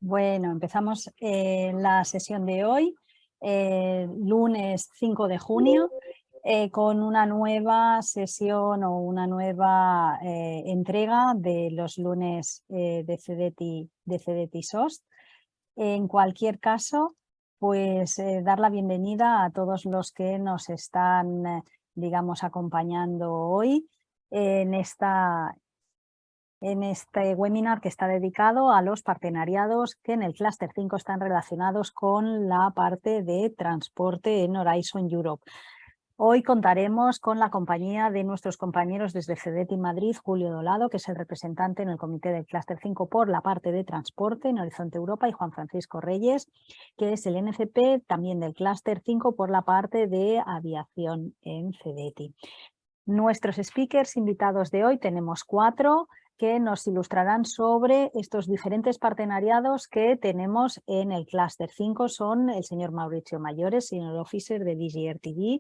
Bueno, empezamos la sesión de hoy, lunes 5 de junio, con una nueva sesión o una nueva entrega de los lunes de CDTI-SOST. En cualquier caso, pues dar la bienvenida a todos los que nos están, digamos, acompañando hoy en este webinar que está dedicado a los partenariados que en el clúster 5 están relacionados con la parte de transporte en Horizon Europe. Hoy contaremos con la compañía de nuestros compañeros desde CDTI Madrid, Julio Dolado, que es el representante en el comité del clúster 5 por la parte de transporte en Horizonte Europa, y Juan Francisco Reyes, que es el NCP también del clúster 5 por la parte de aviación en CDTI. Nuestros speakers invitados de hoy tenemos 4 que nos ilustrarán sobre estos diferentes partenariados que tenemos en el clúster 5. Son el señor Maurizio Maggiore, Senior Officer de DG RTD,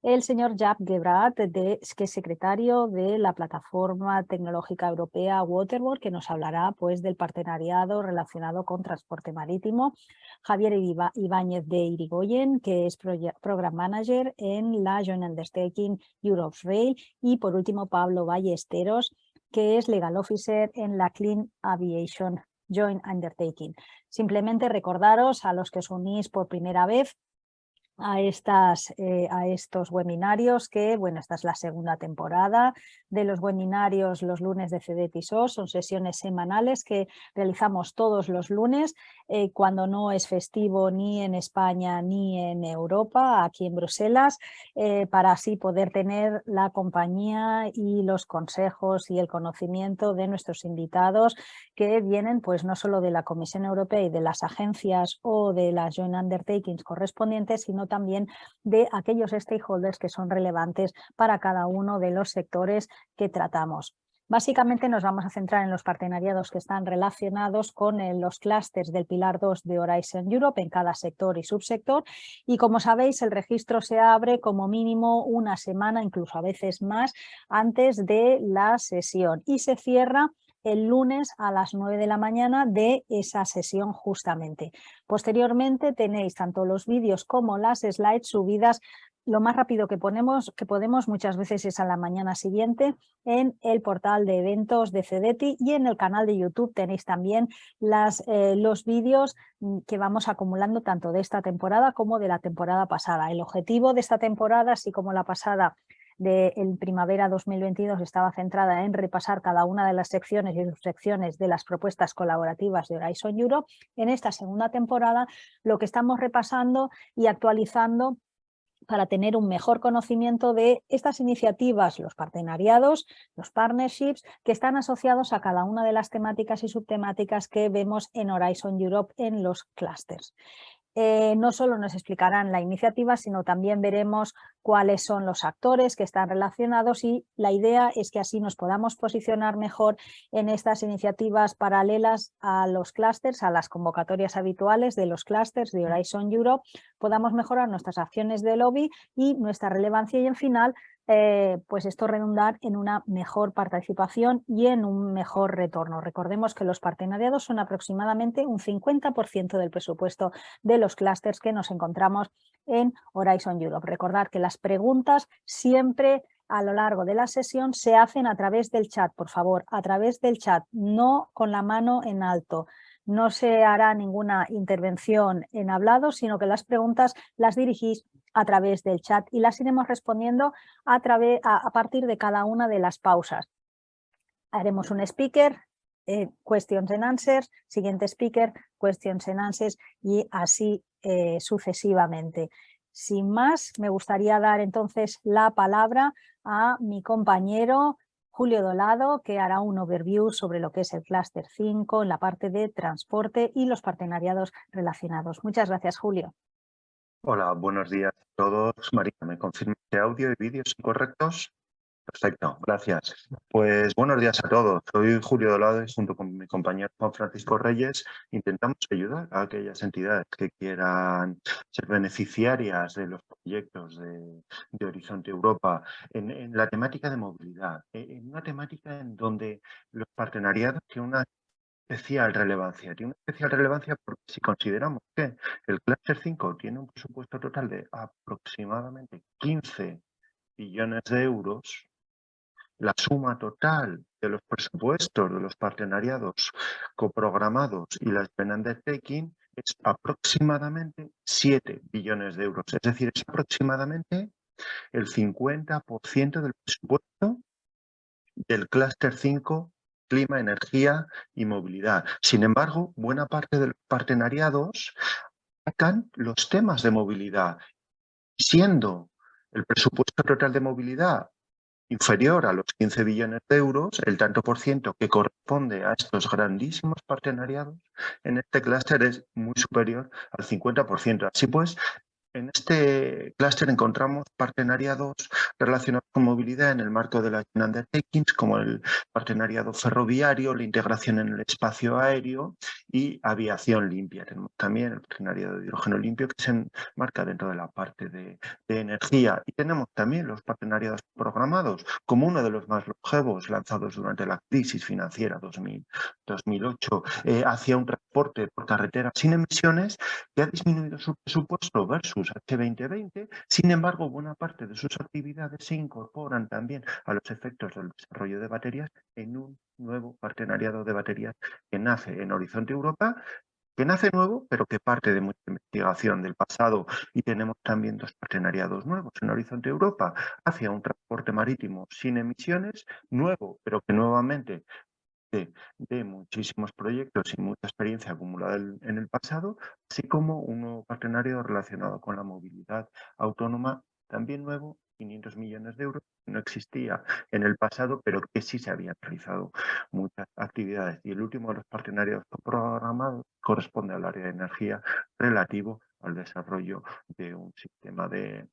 el señor Jaap Gebraad, que es secretario de la Plataforma Tecnológica Europea Waterborne, que nos hablará pues del partenariado relacionado con transporte marítimo. Javier Ibáñez de Yrigoyen, que es Program Manager en la Joint Undertaking Europe Rail. Y por último, Pablo Ballesteros, que es Legal Officer en la Clean Aviation Joint Undertaking. Simplemente recordaros a los que os unís por primera vez a estos webinarios que, bueno, esta es la segunda temporada de los webinarios Los Lunes de CDTI-SOST. Son sesiones semanales que realizamos todos los lunes cuando no es festivo ni en España ni en Europa, aquí en Bruselas, para así poder tener la compañía y los consejos y el conocimiento de nuestros invitados que vienen pues no solo de la Comisión Europea y de las agencias o de las Joint Undertakings correspondientes, sino también de aquellos stakeholders que son relevantes para cada uno de los sectores que tratamos. Básicamente nos vamos a centrar en los partenariados que están relacionados con los clústeres del Pilar 2 de Horizon Europe en cada sector y subsector, y como sabéis el registro se abre como mínimo una semana, incluso a veces más, antes de la sesión, y se cierra el lunes a las 9 de la mañana de esa sesión justamente. Posteriormente tenéis tanto los vídeos como las slides subidas lo más rápido que podemos, muchas veces es a la mañana siguiente, en el portal de eventos de CDTI, y en el canal de YouTube tenéis también los vídeos que vamos acumulando tanto de esta temporada como de la temporada pasada. El objetivo de esta temporada, así como la pasada en primavera 2022, estaba centrada en repasar cada una de las secciones y subsecciones de las propuestas colaborativas de Horizon Europe. En esta segunda temporada lo que estamos repasando y actualizando para tener un mejor conocimiento de estas iniciativas, los partenariados, los partnerships, que están asociados a cada una de las temáticas y subtemáticas que vemos en Horizon Europe en los clústeres. No solo nos explicarán la iniciativa, sino también veremos cuáles son los actores que están relacionados, y la idea es que así nos podamos posicionar mejor en estas iniciativas paralelas a los clústeres, a las convocatorias habituales de los clústeres de Horizon Europe, podamos mejorar nuestras acciones de lobby y nuestra relevancia, y en final pues esto redundar en una mejor participación y en un mejor retorno. Recordemos que los partenariados son aproximadamente un 50% del presupuesto de los clústeres que nos encontramos en Horizon Europe. Recordar que las preguntas siempre a lo largo de la sesión se hacen a través del chat, por favor, a través del chat, no con la mano en alto. No se hará ninguna intervención en hablado, sino que las preguntas las dirigís a través del chat y las iremos respondiendo a partir de cada una de las pausas. Haremos un speaker, questions and answers, siguiente speaker, questions and answers, y así sucesivamente. Sin más, me gustaría dar entonces la palabra a mi compañero Julio Dolado, que hará un overview sobre lo que es el clúster 5 en la parte de transporte y los partenariados relacionados. Muchas gracias, Julio. Hola, buenos días a todos. María, ¿me confirma que audio y vídeo son correctos? Perfecto, gracias. Pues buenos días a todos. Soy Julio Dolado y junto con mi compañero Juan Francisco Reyes intentamos ayudar a aquellas entidades que quieran ser beneficiarias de los proyectos de Horizonte Europa en la temática de movilidad, en una temática en donde los partenariados que una especial relevancia. Tiene una especial relevancia porque si consideramos que el clúster 5 tiene un presupuesto total de aproximadamente 15 billones de euros, la suma total de los presupuestos de los partenariados coprogramados y la Joint Undertaking es aproximadamente 7 billones de euros. Es decir, es aproximadamente el 50% del presupuesto del clúster 5, clima, energía y movilidad. Sin embargo, buena parte de los partenariados atacan los temas de movilidad, siendo el presupuesto total de movilidad inferior a los 15 billones de euros, el tanto por ciento que corresponde a estos grandísimos partenariados en este clúster es muy superior al 50%. Así pues, en este clúster encontramos partenariados relacionados con movilidad en el marco de las undertakings, como el partenariado ferroviario, la integración en el espacio aéreo y aviación limpia. Tenemos también el partenariado de hidrógeno limpio que se enmarca dentro de la parte de energía. Y tenemos también los partenariados programados, como uno de los más longevos lanzados durante la crisis financiera 2008, hacia un transporte por carretera sin emisiones, que ha disminuido su presupuesto versus H2020, sin embargo, buena parte de sus actividades se incorporan también a los efectos del desarrollo de baterías en un nuevo partenariado de baterías que nace en Horizonte Europa, que nace nuevo, pero que parte de mucha investigación del pasado, y tenemos también dos partenariados nuevos en Horizonte Europa hacia un transporte marítimo sin emisiones, nuevo, pero que nuevamente de muchísimos proyectos y mucha experiencia acumulada en el pasado, así como un nuevo partenario relacionado con la movilidad autónoma, también nuevo, 500 millones de euros, que no existía en el pasado, pero que sí se habían realizado muchas actividades. Y el último de los partenarios programados corresponde al área de energía relativo al desarrollo de un sistema de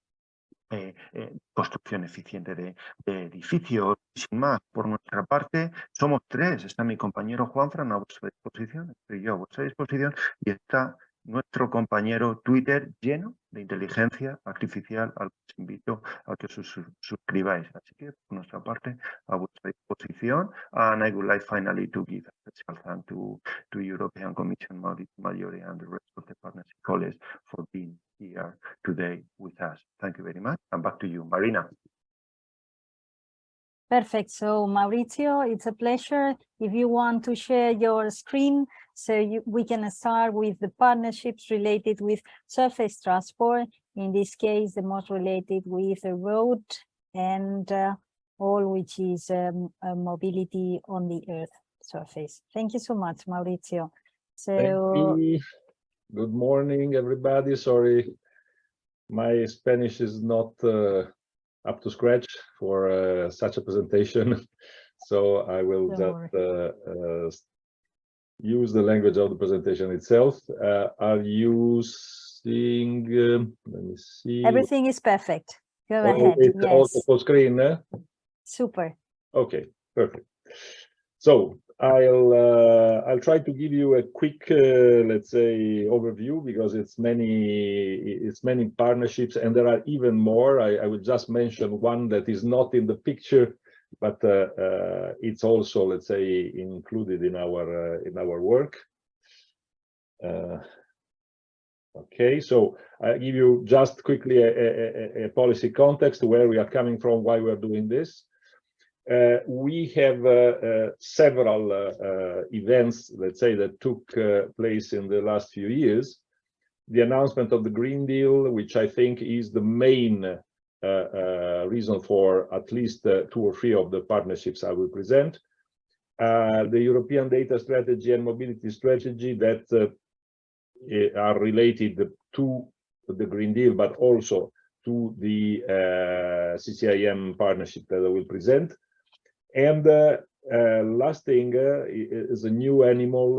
construcción eficiente de edificios. Sin más, por nuestra parte, somos tres. Está mi compañero Juanfran a vuestra disposición, estoy yo a vuestra disposición, y está nuestro compañero Twitter lleno de inteligencia artificial, al que os invito a que os suscribáis. Así que, por nuestra parte, a vuestra disposición. And I would like finally to give a special thanks to European Commission, Maurizio Maggiore, and the rest of the partnership colleagues for being here today with us. Thank you very much. And back to you, Marina. Perfect. So, Maurizio, it's a pleasure. If you want to share your screen, so we can start with the partnerships related with surface transport. In this case, the most related with the road and all which is mobility on the earth surface. Thank you so much, Maurizio. So, thank you. Good morning, everybody. Sorry, my Spanish is not up to scratch for such a presentation, so I will just use the language of the presentation itself. Are you seeing? Let me see. Everything is perfect. Go ahead. It's yes. also full screen. Super. Okay, perfect. So I'll try to give you a quick, let's say, overview, because it's many partnerships, and there are even more. I will just mention one that is not in the picture, but it's also, let's say, included in our work. Okay, so I give you just quickly a policy context, where we are coming from, why we are doing this. We have several events, let's say, that took place in the last few years. The announcement of the Green Deal, which I think is the main reason for at least 2 or 3 of the partnerships I will present. The European Data Strategy and Mobility Strategy that are related to the Green Deal, but also to the CCIM partnership that I will present. And last thing is a new animal,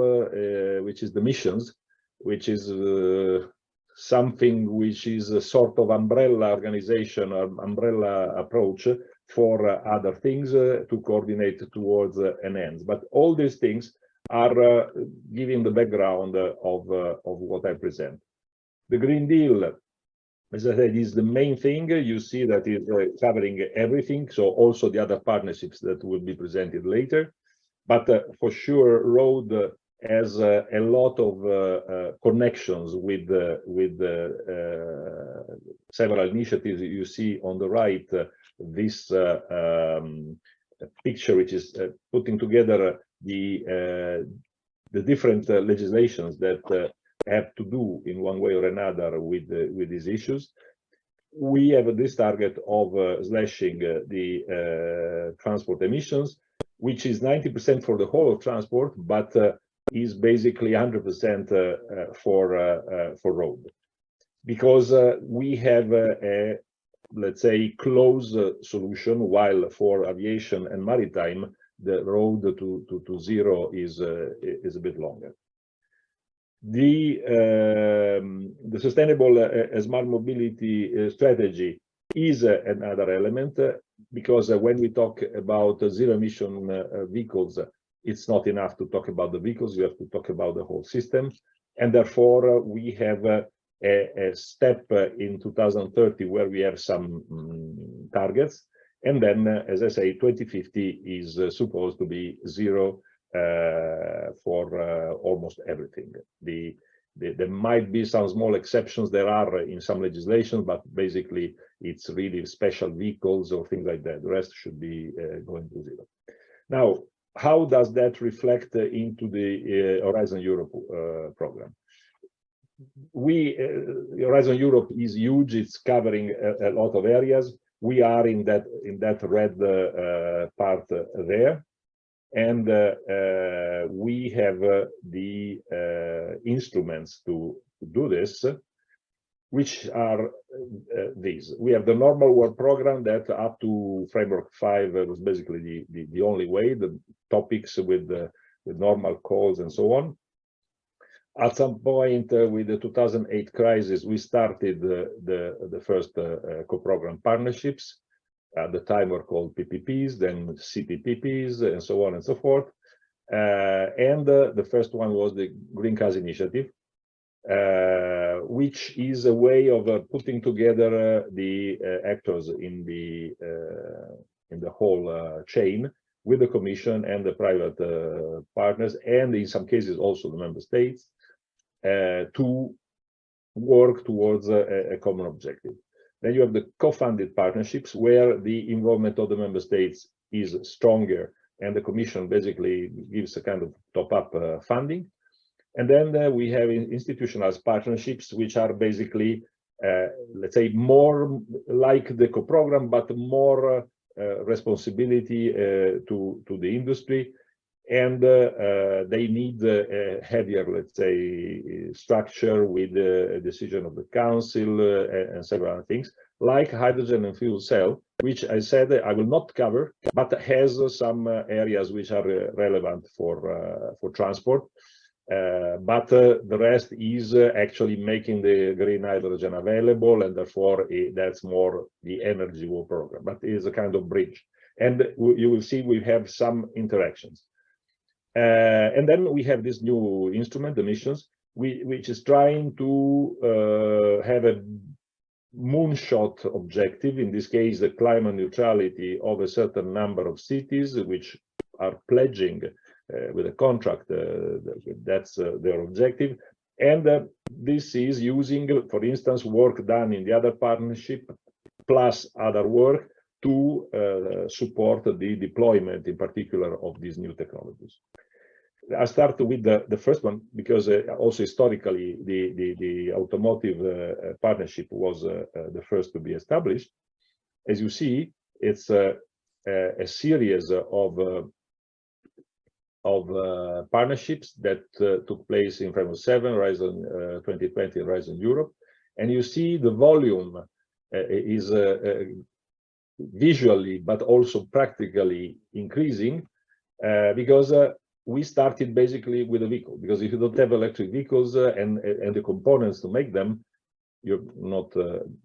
which is the missions, which is something which is a sort of umbrella organization or umbrella approach for other things to coordinate towards an end. But all these things are giving the background of what I present. The Green Deal, as I said, is the main thing. You see that is covering everything, so also the other partnerships that will be presented later. But for sure, road has a lot of connections with several initiatives. You see on the right this picture, which is putting together the different legislations that have to do in one way or another with these issues. We have this target of slashing the transport emissions, which is 90% for the whole of transport, but is basically 100% for road, because we have a, let's say, close solution, while for aviation and maritime the road to zero is a bit longer. The sustainable smart mobility strategy is another element, because when we talk about zero emission vehicles, it's not enough to talk about the vehicles, you have to talk about the whole system. And therefore we have a step in 2030 where we have some targets, and then as I say, 2050 is supposed to be zero for almost everything. There might be some small exceptions, there are in some legislation, but basically it's really special vehicles or things like that. The rest should be going to zero. Now, how does that reflect into the Horizon Europe program? Horizon Europe is huge, it's covering a lot of areas. We are in that red part there. And we have the instruments to do this, which are these. We have the normal work program that up to framework 5 was basically the only way, the topics with normal calls and so on. At some point with the 2008 crisis, we started the first co-program partnerships. At the time were called PPPs, then CPPPs, and so on and so forth. And the first one was the Green Cars Initiative, which is a way of putting together the actors in the whole chain with the Commission and the private partners, and in some cases also the member states, to work towards a common objective. Then you have the co-funded partnerships, where the involvement of the member states is stronger, and the Commission basically gives a kind of top-up funding. And then we have institutional partnerships, which are basically, let's say, more like the co-program, but more responsibility to the industry. And they need a heavier, let's say, structure with the decision of the Council and several other things, like hydrogen and fuel cell, which I said I will not cover, but has some areas which are relevant for transport. But the rest is actually making the green hydrogen available, and therefore that's more the energy war program, but it is a kind of bridge. And you will see we have some interactions. And then we have this new instrument, the missions, which is trying to have a moonshot objective, in this case, the climate neutrality of a certain number of cities, which are pledging with a contract, that's their objective. And this is using, for instance, work done in the other partnership, plus other work to support the deployment, in particular, of these new technologies. I start with the first one, because also historically the automotive partnership was the first to be established. As you see, it's a series of partnerships that took place in framework 7, Horizon 2020, Horizon Europe, and you see the volume is visually but also practically increasing, because we started basically with a vehicle, because if you don't have electric vehicles and the components to make them, you're not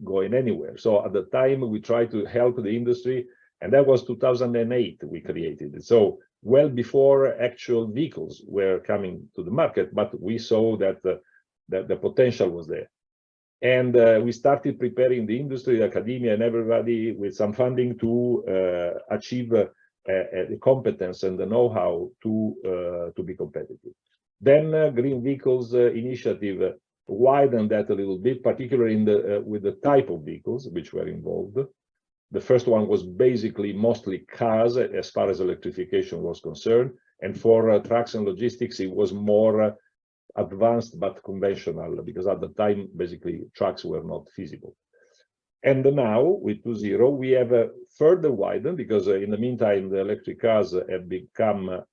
going anywhere. So at the time we tried to help the industry, and that was 2008 we created it. So well before actual vehicles were coming to the market, but we saw that the potential was there. And we started preparing the industry, the academia, and everybody with some funding to achieve the competence and the know-how to be competitive. Then Green Vehicles Initiative widened that a little bit, particularly in with the type of vehicles which were involved. The first one was basically mostly cars as far as electrification was concerned. And for trucks and logistics, it was more advanced but conventional, because at the time, basically, trucks were not feasible. And now, with 2.0, we have further widened, because in the meantime, the electric cars have become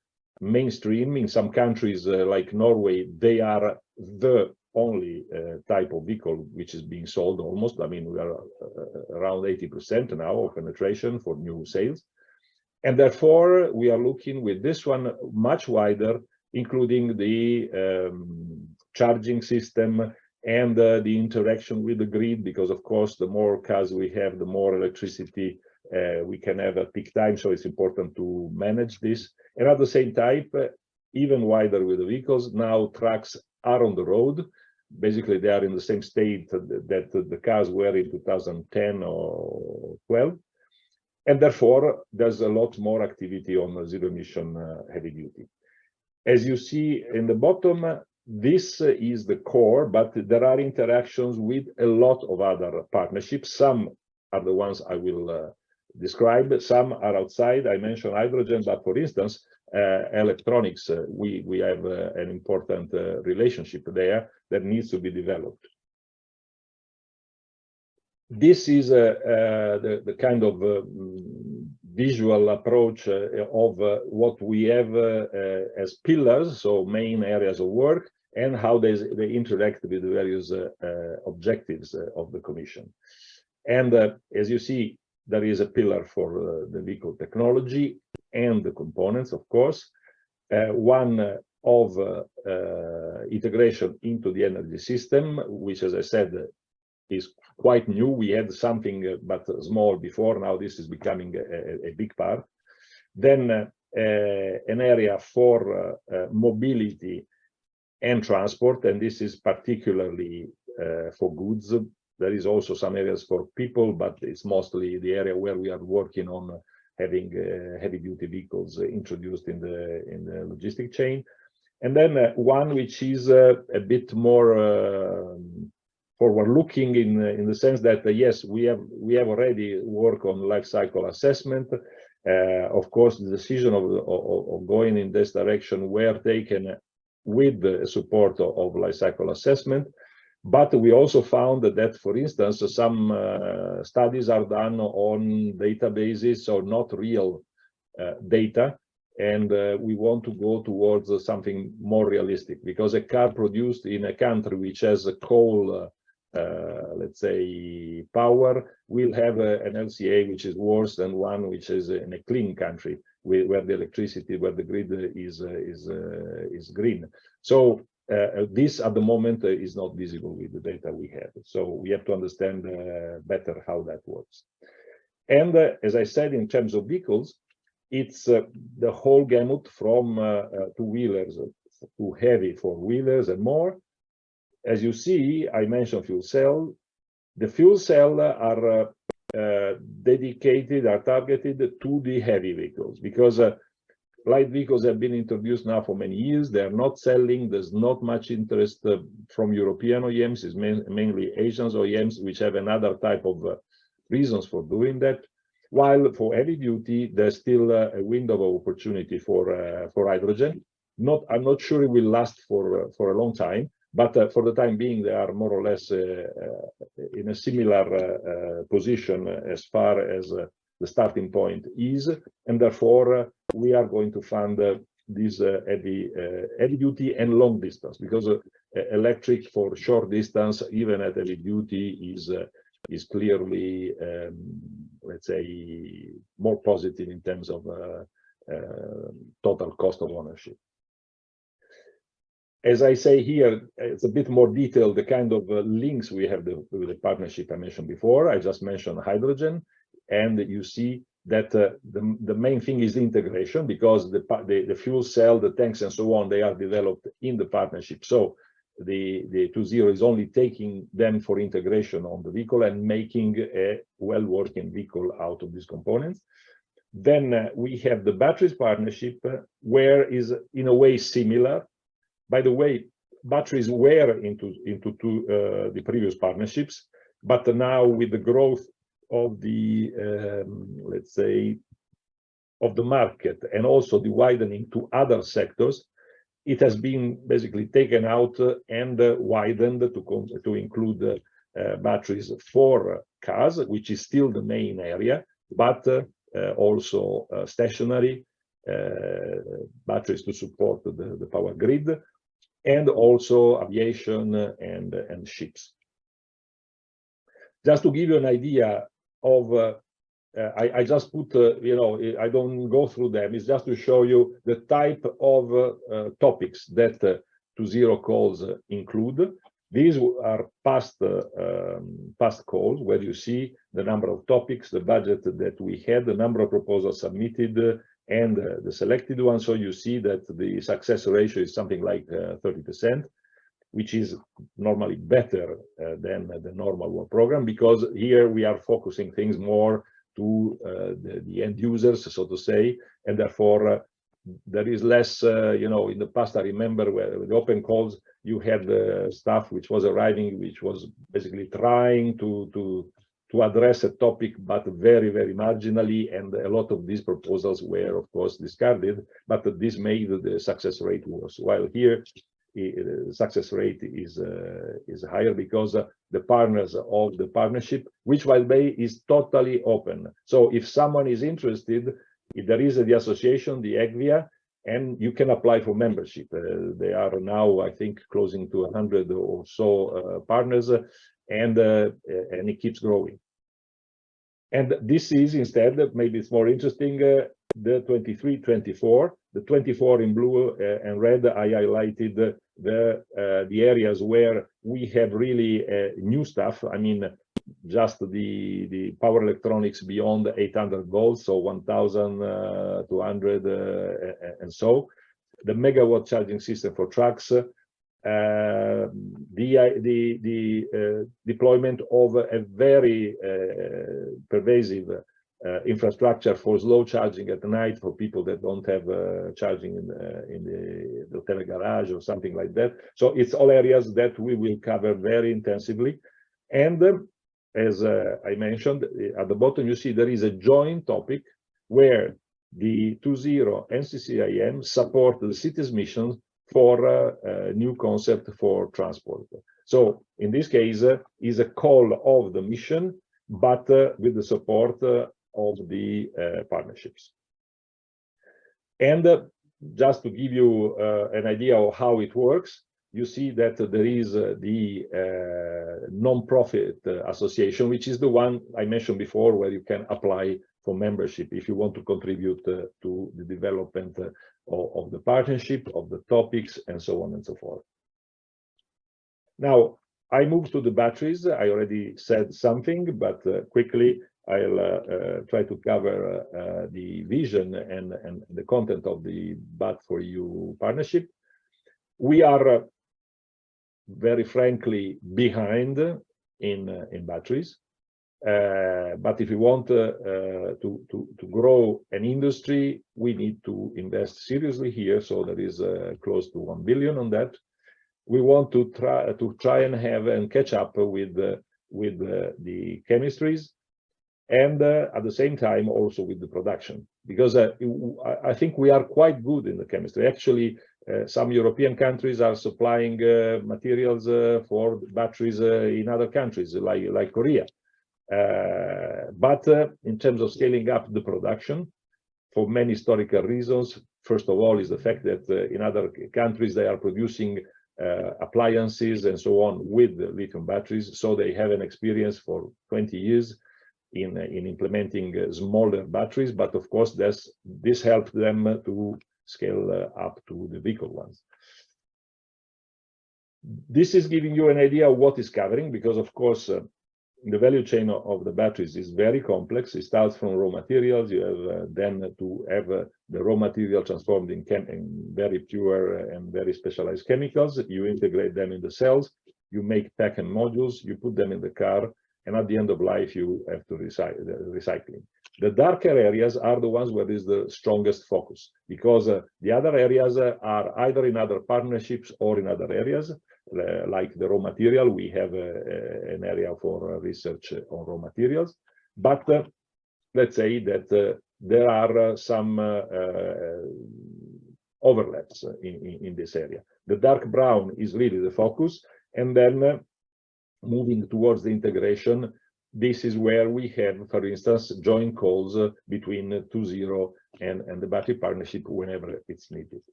mainstream. In some countries like Norway, they are the only type of vehicle which is being sold almost. I mean, we are around 80% now of penetration for new sales. And therefore, we are looking with this one much wider, including the charging system and the interaction with the grid, because of course, the more cars we have, the more electricity we can have at peak time. So it's important to manage this. And at the same time, even wider with the vehicles, now trucks are on the road. Basically, they are in the same state that the cars were in 2010 or 12. And therefore, there's a lot more activity on zero emission heavy duty. As you see in the bottom, this is the core, but there are interactions with a lot of other partnerships. Some are the ones I will describe. Some are outside. I mentioned hydrogen, but for instance, electronics, we have an important relationship there that needs to be developed. This is the kind of visual approach of what we have as pillars, so main areas of work, and how they interact with the various objectives of the Commission. And as you see, there is a pillar for the vehicle technology and the components, of course. One of integration into the energy system, which, as I said, is quite new. We had something but small before. Now this is becoming a big part. Then an area for mobility and transport, and this is particularly for goods. There is also some areas for people, but it's mostly the area where we are working on having heavy-duty vehicles introduced in the logistic chain. And then one which is a bit more forward-looking in the sense that yes, we have already worked on life cycle assessment. Of course, the decision of going in this direction were taken with the support of life cycle assessment. But we also found that, for instance, some studies are done on databases or not real data. And we want to go towards something more realistic, because a car produced in a country which has a coal, let's say, power, will have an LCA which is worse than one which is in a clean country, where the electricity, where the grid is green. So this at the moment is not visible with the data we have. So we have to understand better how that works. And as I said, in terms of vehicles, it's the whole gamut from two-wheelers to heavy four-wheelers and more. As you see, I mentioned fuel cell. The fuel cell are dedicated, are targeted to the heavy vehicles, because light vehicles have been introduced now for many years. They are not selling. There's not much interest from European OEMs. It's mainly Asian OEMs, which have another type of reasons for doing that. While for heavy duty, there's still a window of opportunity for hydrogen. I'm not sure it will last for a long time, but for the time being, they are more or less in a similar position as far as the starting point is, and therefore we are going to fund this heavy duty and long distance, because electric for short distance, even at heavy duty, is clearly, let's say, more positive in terms of total cost of ownership. As I say here, it's a bit more detailed, the kind of links we have with the partnership I mentioned before. I just mentioned hydrogen, and you see that the main thing is the integration, because the fuel cell, the tanks, and so on, they are developed in the partnership. So the 2.0 is only taking them for integration on the vehicle and making a well-working vehicle out of these components. Then we have the batteries partnership, where is in a way similar, By the way, batteries were into the previous partnerships, but now with the growth of the let's say of the market and also the widening to other sectors, it has been basically taken out and widened to include batteries for cars, which is still the main area, but also stationary batteries to support the power grid, and also aviation and ships. Just to give you an idea of, I just put, you know, I don't go through them. It's just to show you the type of topics that 2.0 calls include. These are past calls where you see the number of topics, the budget that we had, the number of proposals submitted, and the selected one. So you see that the success ratio is something like 30%, which is normally better than the normal work program, because here we are focusing things more to the end users, so to say, and therefore there is less, you know, in the past I remember where the open calls, you had stuff which was arriving, which was basically trying to address a topic, but very, very marginally, and a lot of these proposals were, of course, discarded, but this made the success rate worse. While here, the success rate is higher because the partners of the partnership, which by the way is totally open. So if someone is interested, if there is the association, the EGVIA, and you can apply for membership. They are now, I think, closing to 100 or so partners, and it keeps growing. And this is instead, maybe it's more interesting, the 23-24. The 24 in blue and red, I highlighted the areas where we have really new stuff. I mean, just the power electronics beyond 800 volts, so 1,200 and so. The megawatt charging system for trucks, the deployment of a very pervasive infrastructure for slow charging at night for people that don't have charging in the hotel garage or something like that. So it's all areas that we will cover very intensively. And as I mentioned, at the bottom you see there is a joint topic where the 2.0 and CCIM support the city's mission for a new concept for transport. So in this case is a call of the mission, but with the support of the partnerships. And just to give you an idea of how it works, you see that there is the non-profit association, which is the one I mentioned before, where you can apply for membership if you want to contribute to the development of the partnership, of the topics, and so on and so forth. Now, I move to the batteries. I already said something, but quickly I'll try to cover the vision and the content of the BAT4EU partnership. We are very frankly behind in batteries, but if we want to grow an industry, we need to invest seriously here. So there is close to 1 billion on that. We want to try and have and catch up with the chemistries, and at the same time also with the production, because I think we are quite good in the chemistry. Actually, some European countries are supplying materials for batteries in other countries like Korea. But in terms of scaling up the production, for many historical reasons, first of all is the fact that in other countries they are producing appliances and so on with lithium batteries, so they have an experience for 20 years in implementing smaller batteries, but of course this helped them to scale up to the vehicle ones. This is giving you an idea of what is covering, because of course the value chain of the batteries is very complex. It starts from raw materials. You have then to have the raw material transformed in very pure and very specialized chemicals. You integrate them in the cells, you make pack and modules, you put them in the car, and at the end of life you have to recycling. The darker areas are the ones where there is the strongest focus, because the other areas are either in other partnerships or in other areas, like the raw material. We have an area for research on raw materials, but let's say that there are some overlaps in this area. The dark brown is really the focus, and then moving towards the integration, this is where we have, for instance, joint calls between 2.0 and the battery partnership whenever it's needed.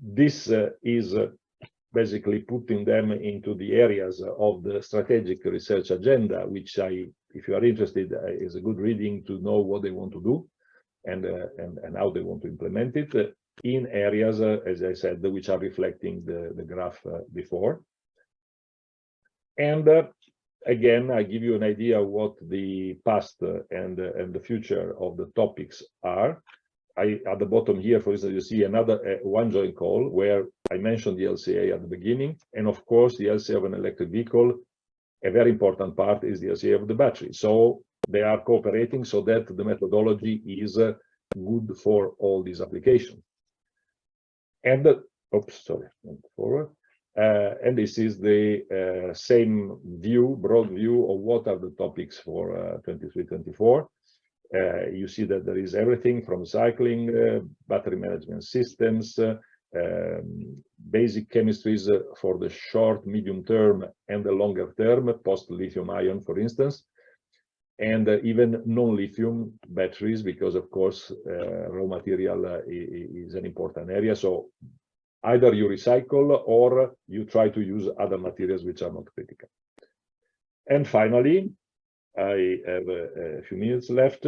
This is basically putting them into the areas of the strategic research agenda, which if you are interested, is a good reading to know what they want to do and how they want to implement it in areas, as I said, which are reflecting the graph before. And again, I give you an idea of what the past and the future of the topics are. At the bottom here, for instance, you see another one joint call where I mentioned the LCA at the beginning, and of course the LCA of an electric vehicle. A very important part is the LCA of the battery. So they are cooperating so that the methodology is good for all these applications. And forward. And this is the same view, broad view of what are the topics for 23-24. You see that there is everything from cycling, battery management systems, basic chemistries for the short, medium term, and the longer term, post-lithium ion, for instance, and even non-lithium batteries, because, of course, raw material is an important area. So either you recycle or you try to use other materials which are not critical. And finally, I have a few minutes left.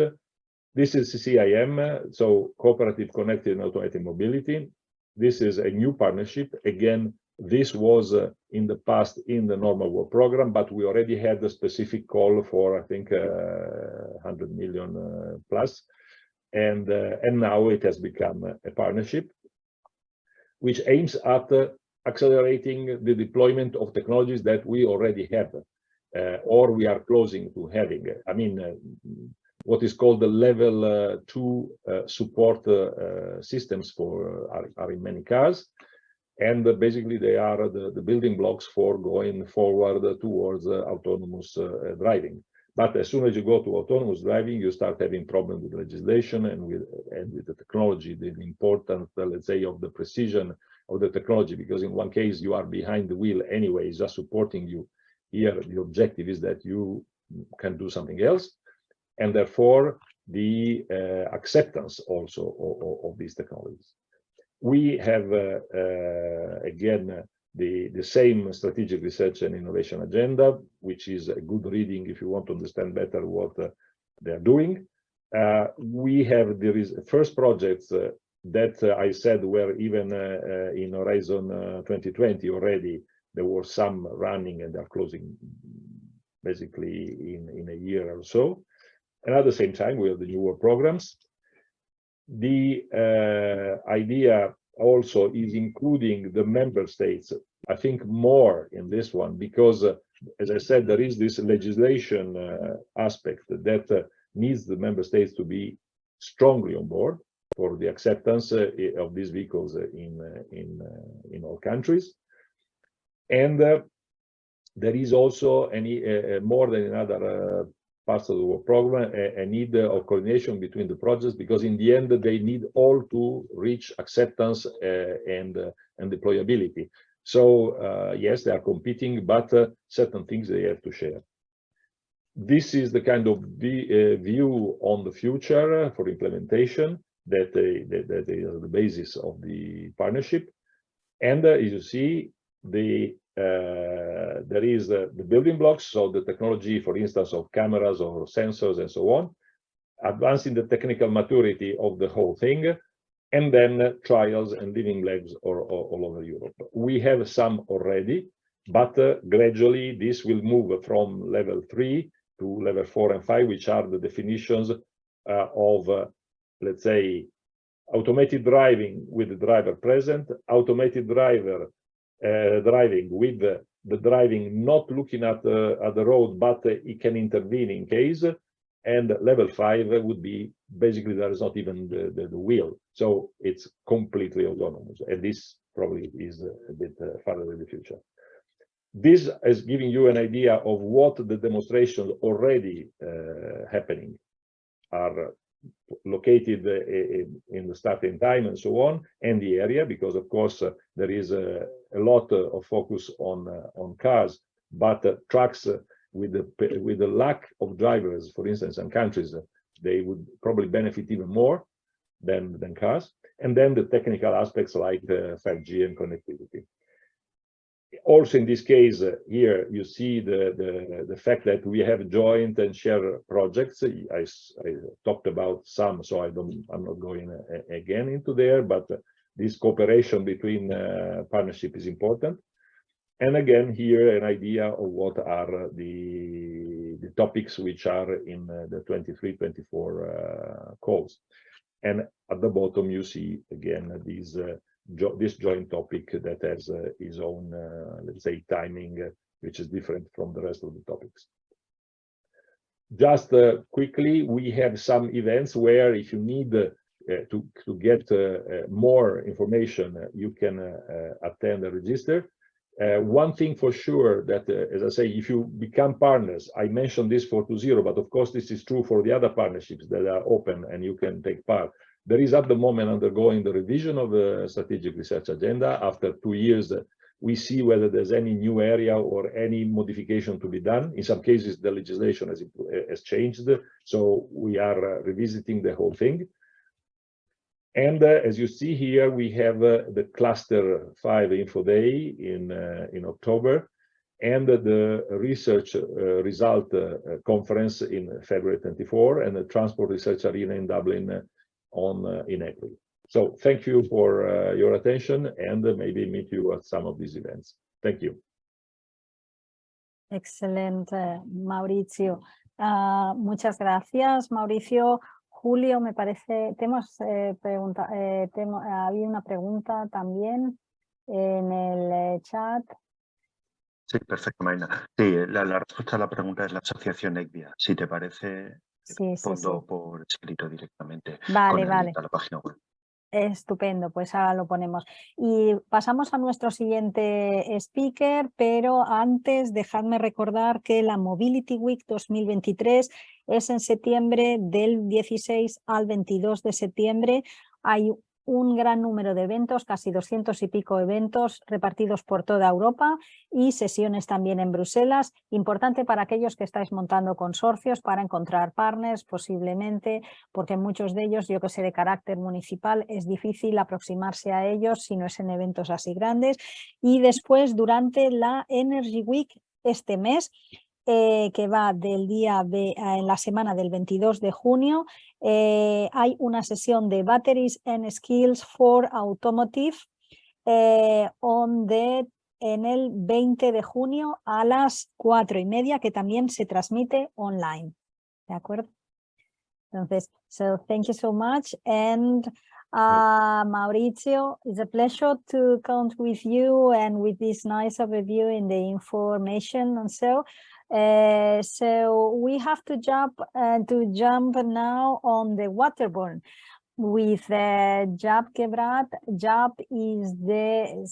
This is CCIM, so Cooperative Connected and Automated Mobility. This is a new partnership. Again, this was in the past in the normal work program, but we already had a specific call for, I think, 100 million plus. And now it has become a partnership, which aims at accelerating the deployment of technologies that we already have, or we are closing to having. I mean, what is called the level 2 support systems are in many cars, and basically they are the building blocks for going forward towards autonomous driving. But as soon as you go to autonomous driving, you start having problems with legislation and with the technology, the importance, let's say, of the precision of the technology, because in one case you are behind the wheel anyway, just supporting you. Here, the objective is that you can do something else, and therefore the acceptance also of these technologies. We have, again, the same strategic research and innovation agenda, which is a good reading if you want to understand better what they are doing. We have the first projects that I said were even in Horizon 2020 already. There were some running and they're closing basically in a year or so. And at the same time, we have the newer programs. The idea also is including the member states, I think, more in this one, because, as I said, there is this legislation aspect that needs the member states to be strongly on board for the acceptance of these vehicles in all countries. And there is also more than in other parts of the work program a need of coordination between the projects, because in the end they need all to reach acceptance and deployability. So yes, they are competing, but certain things they have to share. This is the kind of view on the future for implementation that is the basis of the partnership. And as you see, there is the building blocks, so the technology, for instance, of cameras or sensors and so on, advancing the technical maturity of the whole thing, and then trials and living labs all over Europe. We have some already, but gradually this will move from level 3 to level 4 and 5, which are the definitions of, let's say, automated driving with the driver present, automated driving with the driving not looking at the road, but it can intervene in case, And level 5 would be basically there is not even the wheel, so it's completely autonomous, and this probably is a bit farther in the future. This is giving you an idea of what the demonstrations already happening are located in the starting time and so on, and the area, because of course there is a lot of focus on cars, but trucks with the lack of drivers, for instance, in countries, they would probably benefit even more than cars. And then the technical aspects like 5G and connectivity. Also, in this case, here you see the fact that we have joint and share projects. I talked about some, so I'm not going again into there, but this cooperation between partnership is important. And again, here an idea of what are the topics which are in the 23-24 calls. And at the bottom, you see again this joint topic that has its own, let's say, timing, which is different from the rest of the topics. Just quickly, we have some events where if you need to get more information, you can attend the register. One thing for sure that, as I say, if you become partners, I mentioned this for 2.0, but of course this is true for the other partnerships that are open and you can take part. There is at the moment undergoing the revision of the strategic research agenda. After 2 years, we see whether there's any new area or any modification to be done. In some cases, the legislation has changed, so we are revisiting the whole thing. And as you see here, we have the Cluster 5 Info Day in October, and the Research Result Conference in February 24, and the Transport Research Arena in Dublin in April. So thank you for your attention, and maybe meet you at some of these events. Thank you. Excellent, Maurizio. Muchas gracias, Mauricio. Julio, me parece, había una pregunta también en el chat. Sí, perfecto, Marina. Sí, la respuesta a la pregunta es la asociación ECVIA. Si te parece, respondo por escrito directamente con el link a la página web. Estupendo, pues ahora lo ponemos. Y pasamos a nuestro siguiente speaker, pero antes dejadme recordar que la Mobility Week 2023 es en septiembre, del 16 al 22 de septiembre. Hay un gran número de eventos, casi 200 y pico eventos repartidos por toda Europa y sesiones también en Bruselas. Importante para aquellos que estáis montando consorcios para encontrar partners posiblemente, porque muchos de ellos, yo que sé, de carácter municipal, es difícil aproximarse a ellos si no es en eventos así grandes. Y después, durante la Energy Week este mes, que va del día en la semana del 22 de junio, hay una sesión de Batteries and Skills for Automotive en el 20 de junio a las 4:30, que también se transmite online. ¿De acuerdo? Entonces, so thank you so much. And Maurizio, it's a pleasure to count with you and with this nice overview in the information and so. So we have to jump now on the waterborne with Jaap Gebraad. Jaap is the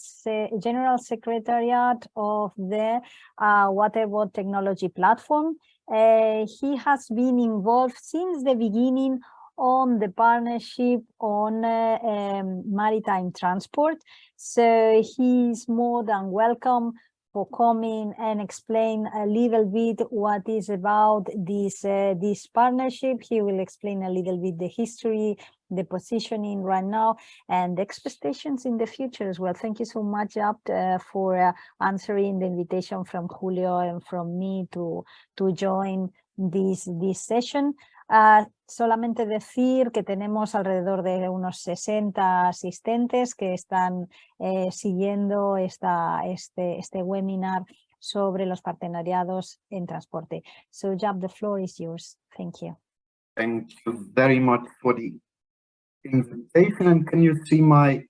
General Secretariat of the Waterborne Technology Platform. He has been involved since the beginning on the partnership on maritime transport. So he's more than welcome for coming and explain a little bit what is about this partnership. He will explain a little bit the history, the positioning right now, and the expectations in the future as well. Thank you so much, Jaap, for answering the invitation from Julio and from me to join this session. Solamente decir que tenemos alrededor de unos 60 asistentes que están siguiendo este webinar sobre los partenariados en transporte. So, Jaap, the floor is yours. Thank you. Thank you very much for the invitation. And can you see my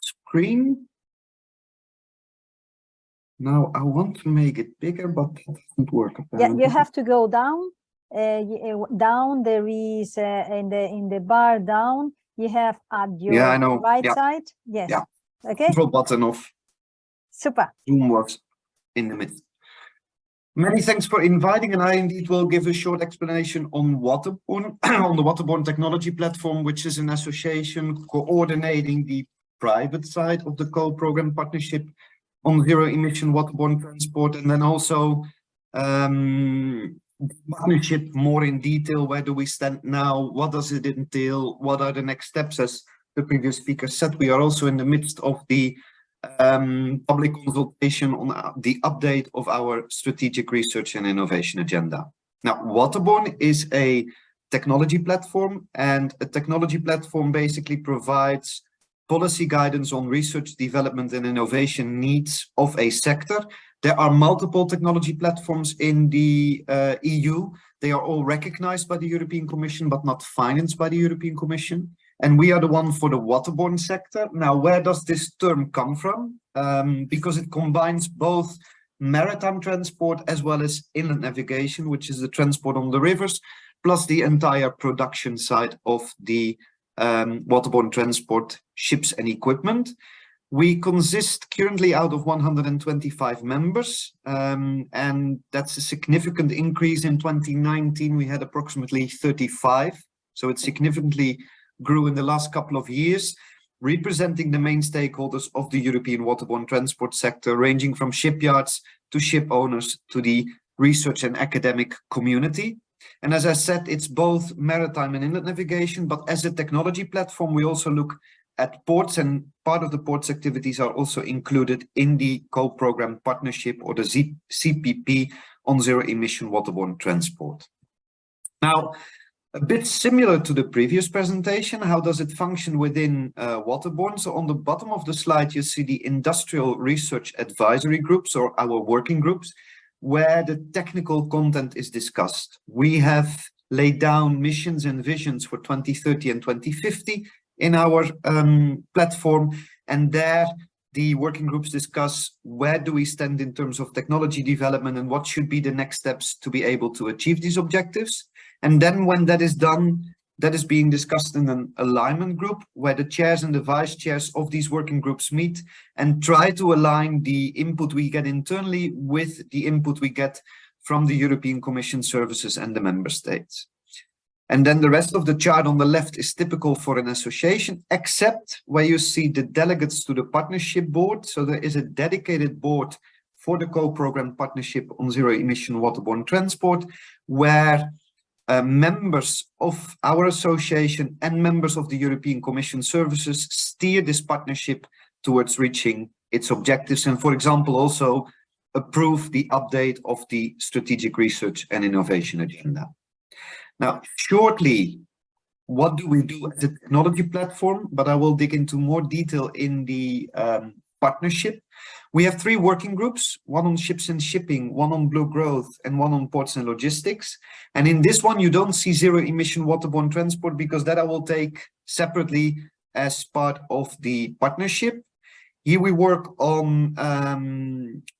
screen? Now, I want to make it bigger, but it doesn't work. Yeah, you have to go down down there is in the bar down, you have at your right side. Yes. Yeah. Okay. Control button of Super. Zoom works in the midst. Many thanks for inviting, and I indeed will give a short explanation on Waterborne, on the Waterborne Technology Platform, which is an association coordinating the private side of the co-program partnership on zero-emission waterborne transport, and then also partnership more in detail. Where do we stand now? What does it entail? What are the next steps? As the previous speaker said, we are also in the midst of the public consultation on the update of our strategic research and innovation agenda. Now, Waterborne is a technology platform, and a technology platform basically provides policy guidance on research, development and innovation needs of a sector. There are multiple technology platforms in the EU. They are all recognized by the European Commission, but not financed by the European Commission. And we are the one for the waterborne sector. Now, where does this term come from? Because it combines both maritime transport as well as inland navigation, which is the transport on the rivers, plus the entire production side of the waterborne transport, ships and equipment. We consist currently out of 125 members, and that's a significant increase. In 2019, we had approximately 35. So it significantly grew in the last couple of years, representing the main stakeholders of the European waterborne transport sector, ranging from shipyards to ship owners to the research and academic community. And as I said, it's both maritime and inland navigation, but as a technology platform, we also look at ports, and part of the ports activities are also included in the co-program partnership, or the CPP, on zero-emission waterborne transport. Now, a bit similar to the previous presentation, how does it function within waterborne? So on the bottom of the slide, you see the industrial research advisory groups, or our working groups, where the technical content is discussed. We have laid down missions and visions for 2030 and 2050 in our platform, and there the working groups discuss where do we stand in terms of technology development and what should be the next steps to be able to achieve these objectives. And then when that is done, that is being discussed in an alignment group, where the chairs and the vice chairs of these working groups meet and try to align the input we get internally with the input we get from the European Commission services and the member states. And then the rest of the chart on the left is typical for an association, except where you see the delegates to the partnership board. So there is a dedicated board for the co-program partnership on zero-emission waterborne transport, where members of our association and members of the European Commission services steer this partnership towards reaching its objectives, and, for example, also approve the update of the strategic research and innovation agenda. Now, shortly, what do we do as a technology platform? But I will dig into more detail in the partnership. We have 3 working groups, one on ships and shipping, one on blue growth, and one on ports and logistics. And in this one, you don't see zero-emission waterborne transport, because that I will take separately as part of the partnership. Here we work on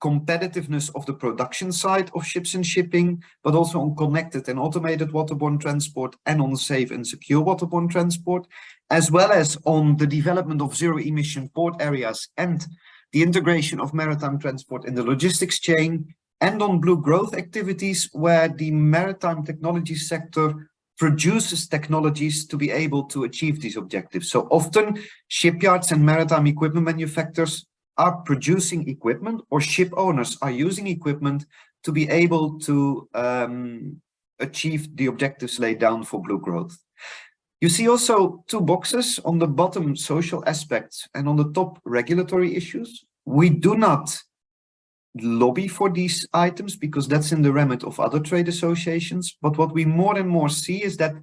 competitiveness of the production side of ships and shipping, but also on connected and automated waterborne transport, and on safe and secure waterborne transport, as well as on the development of zero-emission port areas and the integration of maritime transport in the logistics chain, and on blue growth activities, where the maritime technology sector produces technologies to be able to achieve these objectives. So often shipyards and maritime equipment manufacturers are producing equipment, or ship owners are using equipment to be able to achieve the objectives laid down for blue growth. You see also 2 boxes, on the bottom social aspects and on the top regulatory issues. We do not lobby for these items, because that's in the remit of other trade associations. But what we more and more see is that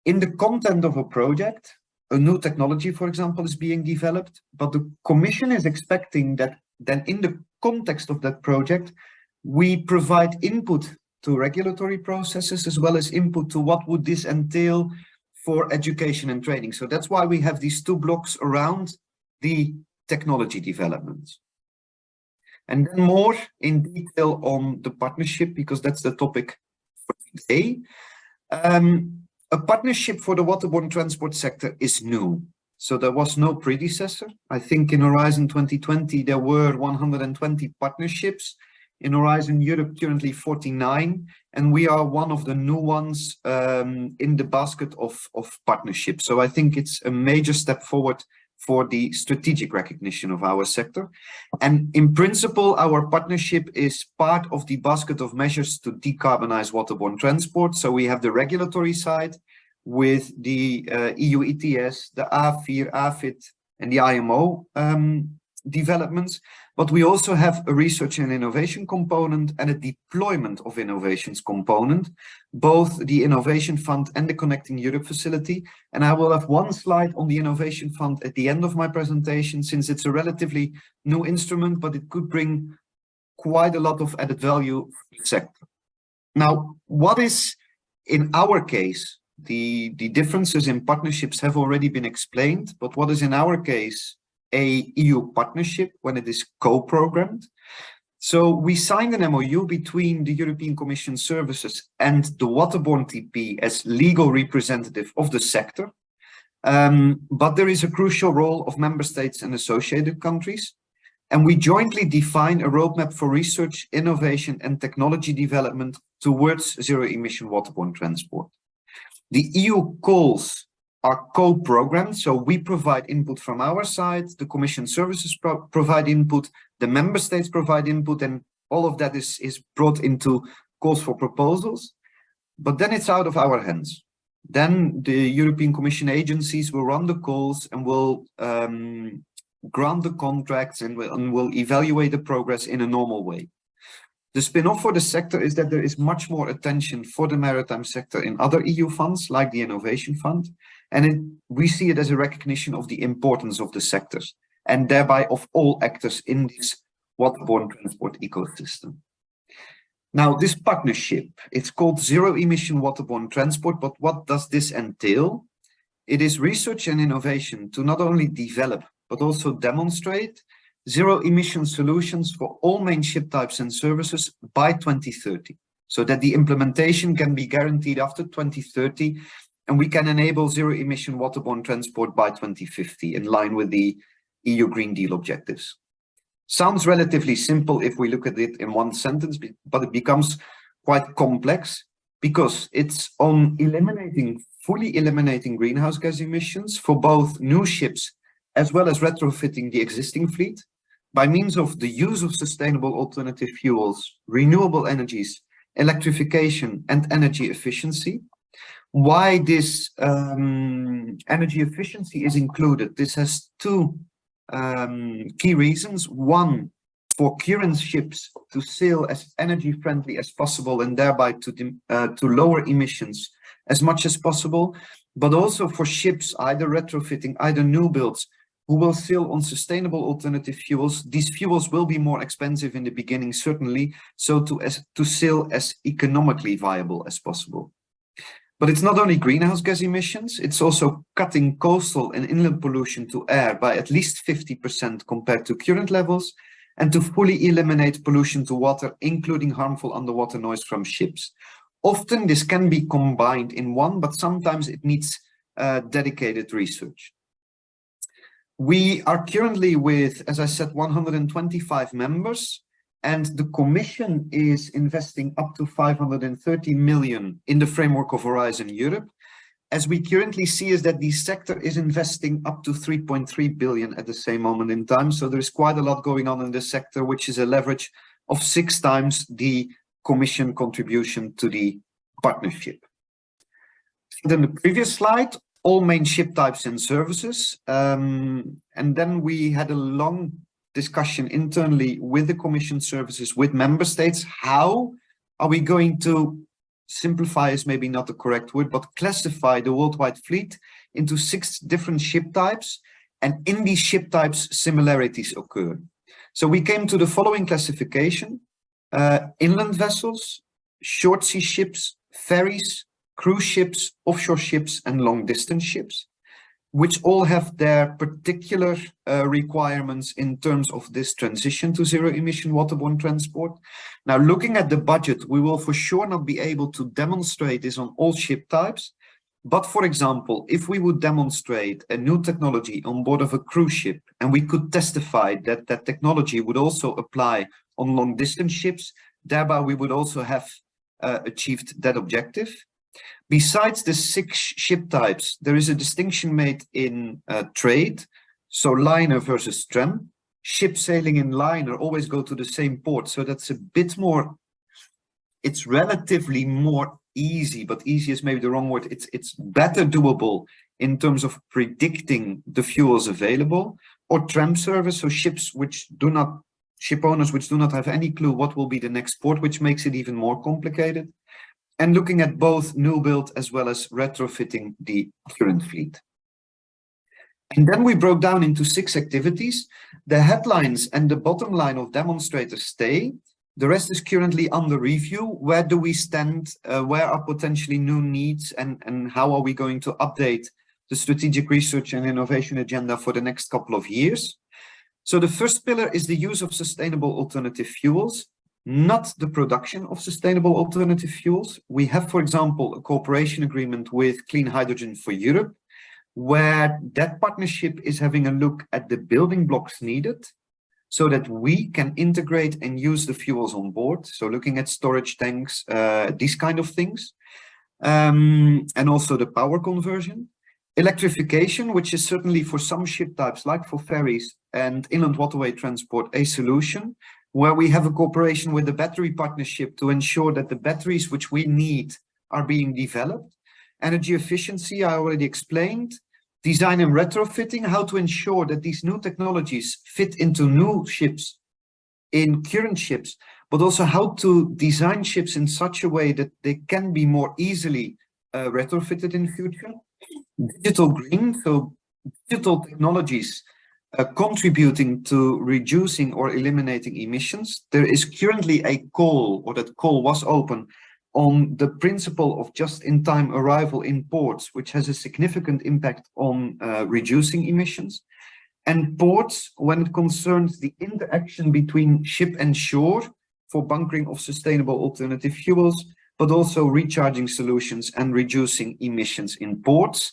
in the content of a project, a new technology, for example, is being developed, but the Commission is expecting that then in the context of that project, we provide input to regulatory processes, as well as input to what would this entail for education and training. So that's why we have these 2 blocks around the technology developments. And then more in detail on the partnership, because that's the topic for today. A partnership for the waterborne transport sector is new. So there was no predecessor. I think in Horizon 2020, there were 120 partnerships. In Horizon Europe, currently 49, and we are one of the new ones in the basket of partnerships. So I think it's a major step forward for the strategic recognition of our sector. And in principle, our partnership is part of the basket of measures to decarbonize waterborne transport. So we have the regulatory side with the EU ETS, the A4, AFIT, and the IMO developments, but we also have a research and innovation component and a deployment of innovations component, both the Innovation Fund and the Connecting Europe facility. And I will have one slide on the Innovation Fund at the end of my presentation, since it's a relatively new instrument, but it could bring quite a lot of added value to the sector. Now, what is in our case, the differences in partnerships have already been explained, but what is in our case a EU partnership when it is co-programmed? So we signed an MOU between the European Commission services and the waterborne TP as legal representative of the sector. But there is a crucial role of member states and associated countries. And we jointly define a roadmap for research, innovation and technology development towards zero-emission waterborne transport. The EU calls are co-programmed, so we provide input from our side, the Commission services provide input, the member states provide input, and all of that is brought into calls for proposals. But then it's out of our hands. Then the European Commission agencies will run the calls and will grant the contracts and will evaluate the progress in a normal way. The spin-off for the sector is that there is much more attention for the maritime sector in other EU funds, like the Innovation Fund, and we see it as a recognition of the importance of the sectors, and thereby of all actors in this waterborne transport ecosystem. Now, this partnership, it's called Zero Emission Waterborne Transport, but what does this entail? It is research and innovation to not only develop, but also demonstrate zero-emission solutions for all main ship types and services by 2030, so that the implementation can be guaranteed after 2030, and we can enable zero-emission waterborne transport by 2050, in line with the EU Green Deal objectives. Sounds relatively simple if we look at it in one sentence, but it becomes quite complex because it's on fully eliminating greenhouse gas emissions for both new ships as well as retrofitting the existing fleet, by means of the use of sustainable alternative fuels, renewable energies, electrification, and energy efficiency. Why this energy efficiency is included? This has two key reasons. One, for current ships to sail as energy friendly as possible and thereby to lower emissions as much as possible, but also for ships either retrofitting, either new builds, who will sail on sustainable alternative fuels. These fuels will be more expensive in the beginning, certainly, so to sail as economically viable as possible. But it's not only greenhouse gas emissions, it's also cutting coastal and inland pollution to air by at least 50% compared to current levels, and to fully eliminate pollution to water, including harmful underwater noise from ships. Often this can be combined in one, but sometimes it needs dedicated research. We are currently with, as I said, 125 members, and the Commission is investing up to 530 million in the framework of Horizon Europe. As we currently see is that the sector is investing up to 3.3 billion at the same moment in time. So there's quite a lot going on in this sector, which is a leverage of 6 times the Commission contribution to the partnership. Then the previous slide, all main ship types and services. And then we had a long discussion internally with the Commission services, with member states. How are we going to simplify is maybe not the correct word, but classify the worldwide fleet into 6 different ship types? And in these ship types, similarities occur. So we came to the following classification: inland vessels, short sea ships, ferries, cruise ships, offshore ships, and long distance ships. which all have their particular requirements in terms of this transition to zero-emission waterborne transport. Now, looking at the budget, we will for sure not be able to demonstrate this on all ship types. But for example, if we would demonstrate a new technology on board of a cruise ship, and we could testify that that technology would also apply on long-distance ships, thereby we would also have achieved that objective. Besides the 6 ship types, there is a distinction made in trade, so liner versus tram. Ship sailing in liner always go to the same port, so that's a bit more, it's relatively more easy, but easy is maybe the wrong word. It's better doable in terms of predicting the fuels available, or tram service, so ship owners which do not have any clue what will be the next port, which makes it even more complicated. And looking at both new build as well as retrofitting the current fleet. And then we broke down into 6 activities. The headlines and the bottom line of demonstrators stay. The rest is currently under review. Where do we stand? Where are potentially new needs? And how are we going to update the strategic research and innovation agenda for the next couple of years? So the first pillar is the use of sustainable alternative fuels, not the production of sustainable alternative fuels. We have, for example, a cooperation agreement with Clean Hydrogen for Europe, where that partnership is having a look at the building blocks needed so that we can integrate and use the fuels on board. So looking at storage tanks, these kind of things, and also the power conversion. Electrification, which is certainly for some ship types, like for ferries and inland waterway transport, a solution, where we have a cooperation with the battery partnership to ensure that the batteries which we need are being developed. Energy efficiency, I already explained. Design and retrofitting, how to ensure that these new technologies fit into new ships, in current ships, but also how to design ships in such a way that they can be more easily retrofitted in future. Digital green, so digital technologies contributing to reducing or eliminating emissions. There is currently a call, or that call was open, on the principle of just-in-time arrival in ports, which has a significant impact on reducing emissions. And ports, when it concerns the interaction between ship and shore for bunkering of sustainable alternative fuels, but also recharging solutions and reducing emissions in ports.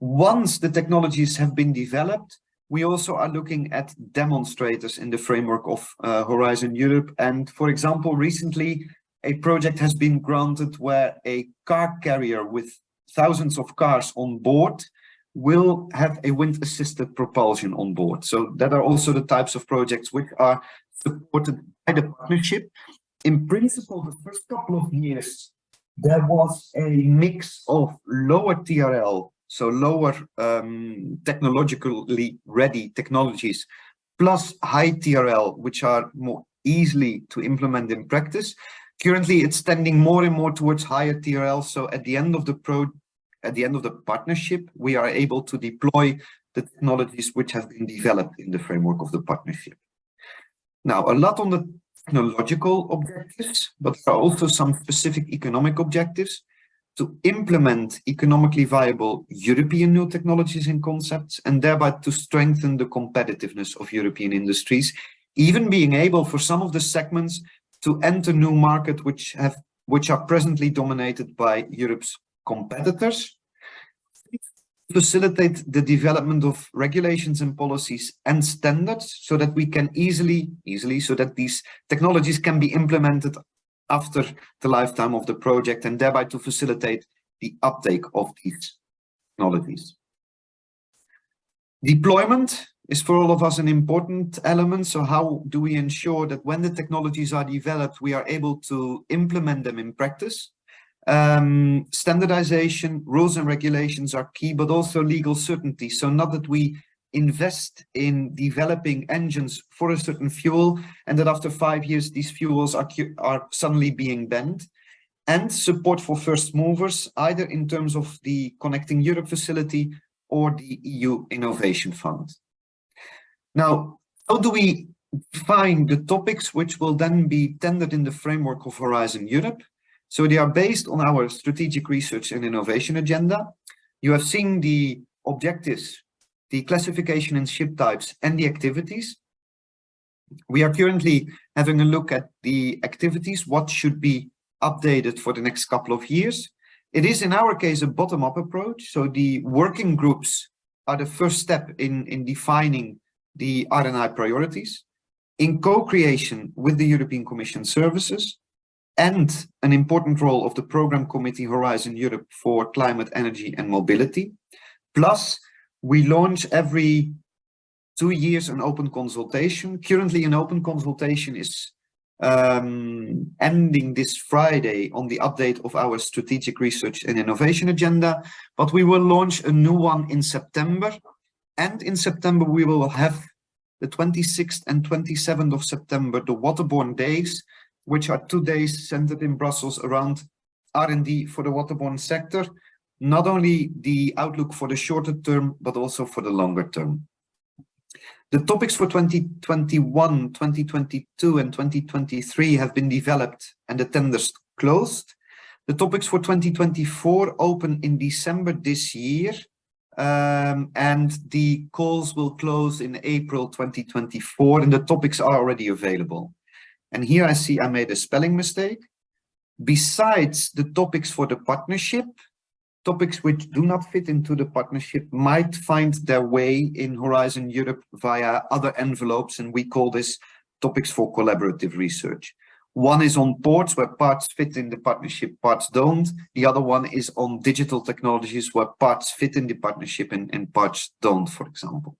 Once the technologies have been developed, we also are looking at demonstrators in the framework of Horizon Europe. And for example, recently, a project has been granted where a car carrier with thousands of cars on board will have a wind-assisted propulsion on board. So that are also the types of projects which are supported by the partnership. In principle, the first couple of years, there was a mix of lower TRL, so lower technologically ready technologies, plus high TRL, which are more easily to implement in practice. Currently, it's tending more and more towards higher TRL. So at the end of the partnership, we are able to deploy the technologies which have been developed in the framework of the partnership. Now, a lot on the technological objectives, but there are also some specific economic objectives to implement economically viable European new technologies and concepts, and thereby to strengthen the competitiveness of European industries, even being able for some of the segments to enter new markets which are presently dominated by Europe's competitors, facilitate the development of regulations and policies and standards so that we can easily so that these technologies can be implemented after the lifetime of the project, and thereby to facilitate the uptake of these technologies. Deployment is for all of us an important element. So how do we ensure that when the technologies are developed, we are able to implement them in practice? Standardization, rules and regulations are key, but also legal certainty. So not that we invest in developing engines for a certain fuel and that after 5 years these fuels are suddenly being banned. And support for first movers, either in terms of the Connecting Europe facility or the EU Innovation Fund. Now, how do we define the topics which will then be tendered in the framework of Horizon Europe? So they are based on our strategic research and innovation agenda. You have seen the objectives, the classification and ship types, and the activities. We are currently having a look at the activities, what should be updated for the next couple of years. It is, in our case, a bottom-up approach. So the working groups are the first step in defining the R&I priorities, in co-creation with the European Commission services, and an important role of the Program Committee Horizon Europe for Climate, Energy and Mobility. Plus, we launch every 2 years an open consultation. Currently, an open consultation is ending this Friday on the update of our strategic research and innovation agenda, but we will launch a new one in September. And in September, we will have the 26th and 27th of September, the Waterborne Days, which are 2 days centered in Brussels around R&D for the waterborne sector, not only the outlook for the shorter term, but also for the longer term. The topics for 2021, 2022 and 2023 have been developed and the tenders closed. The topics for 2024 open in December this year, and the calls will close in April 2024, and the topics are already available. And here I see I made a spelling mistake. Besides the topics for the partnership, topics which do not fit into the partnership might find their way in Horizon Europe via other envelopes, and we call this topics for collaborative research. One is on ports, where parts fit in the partnership, parts don't. The other one is on digital technologies, where parts fit in the partnership and parts don't, for example.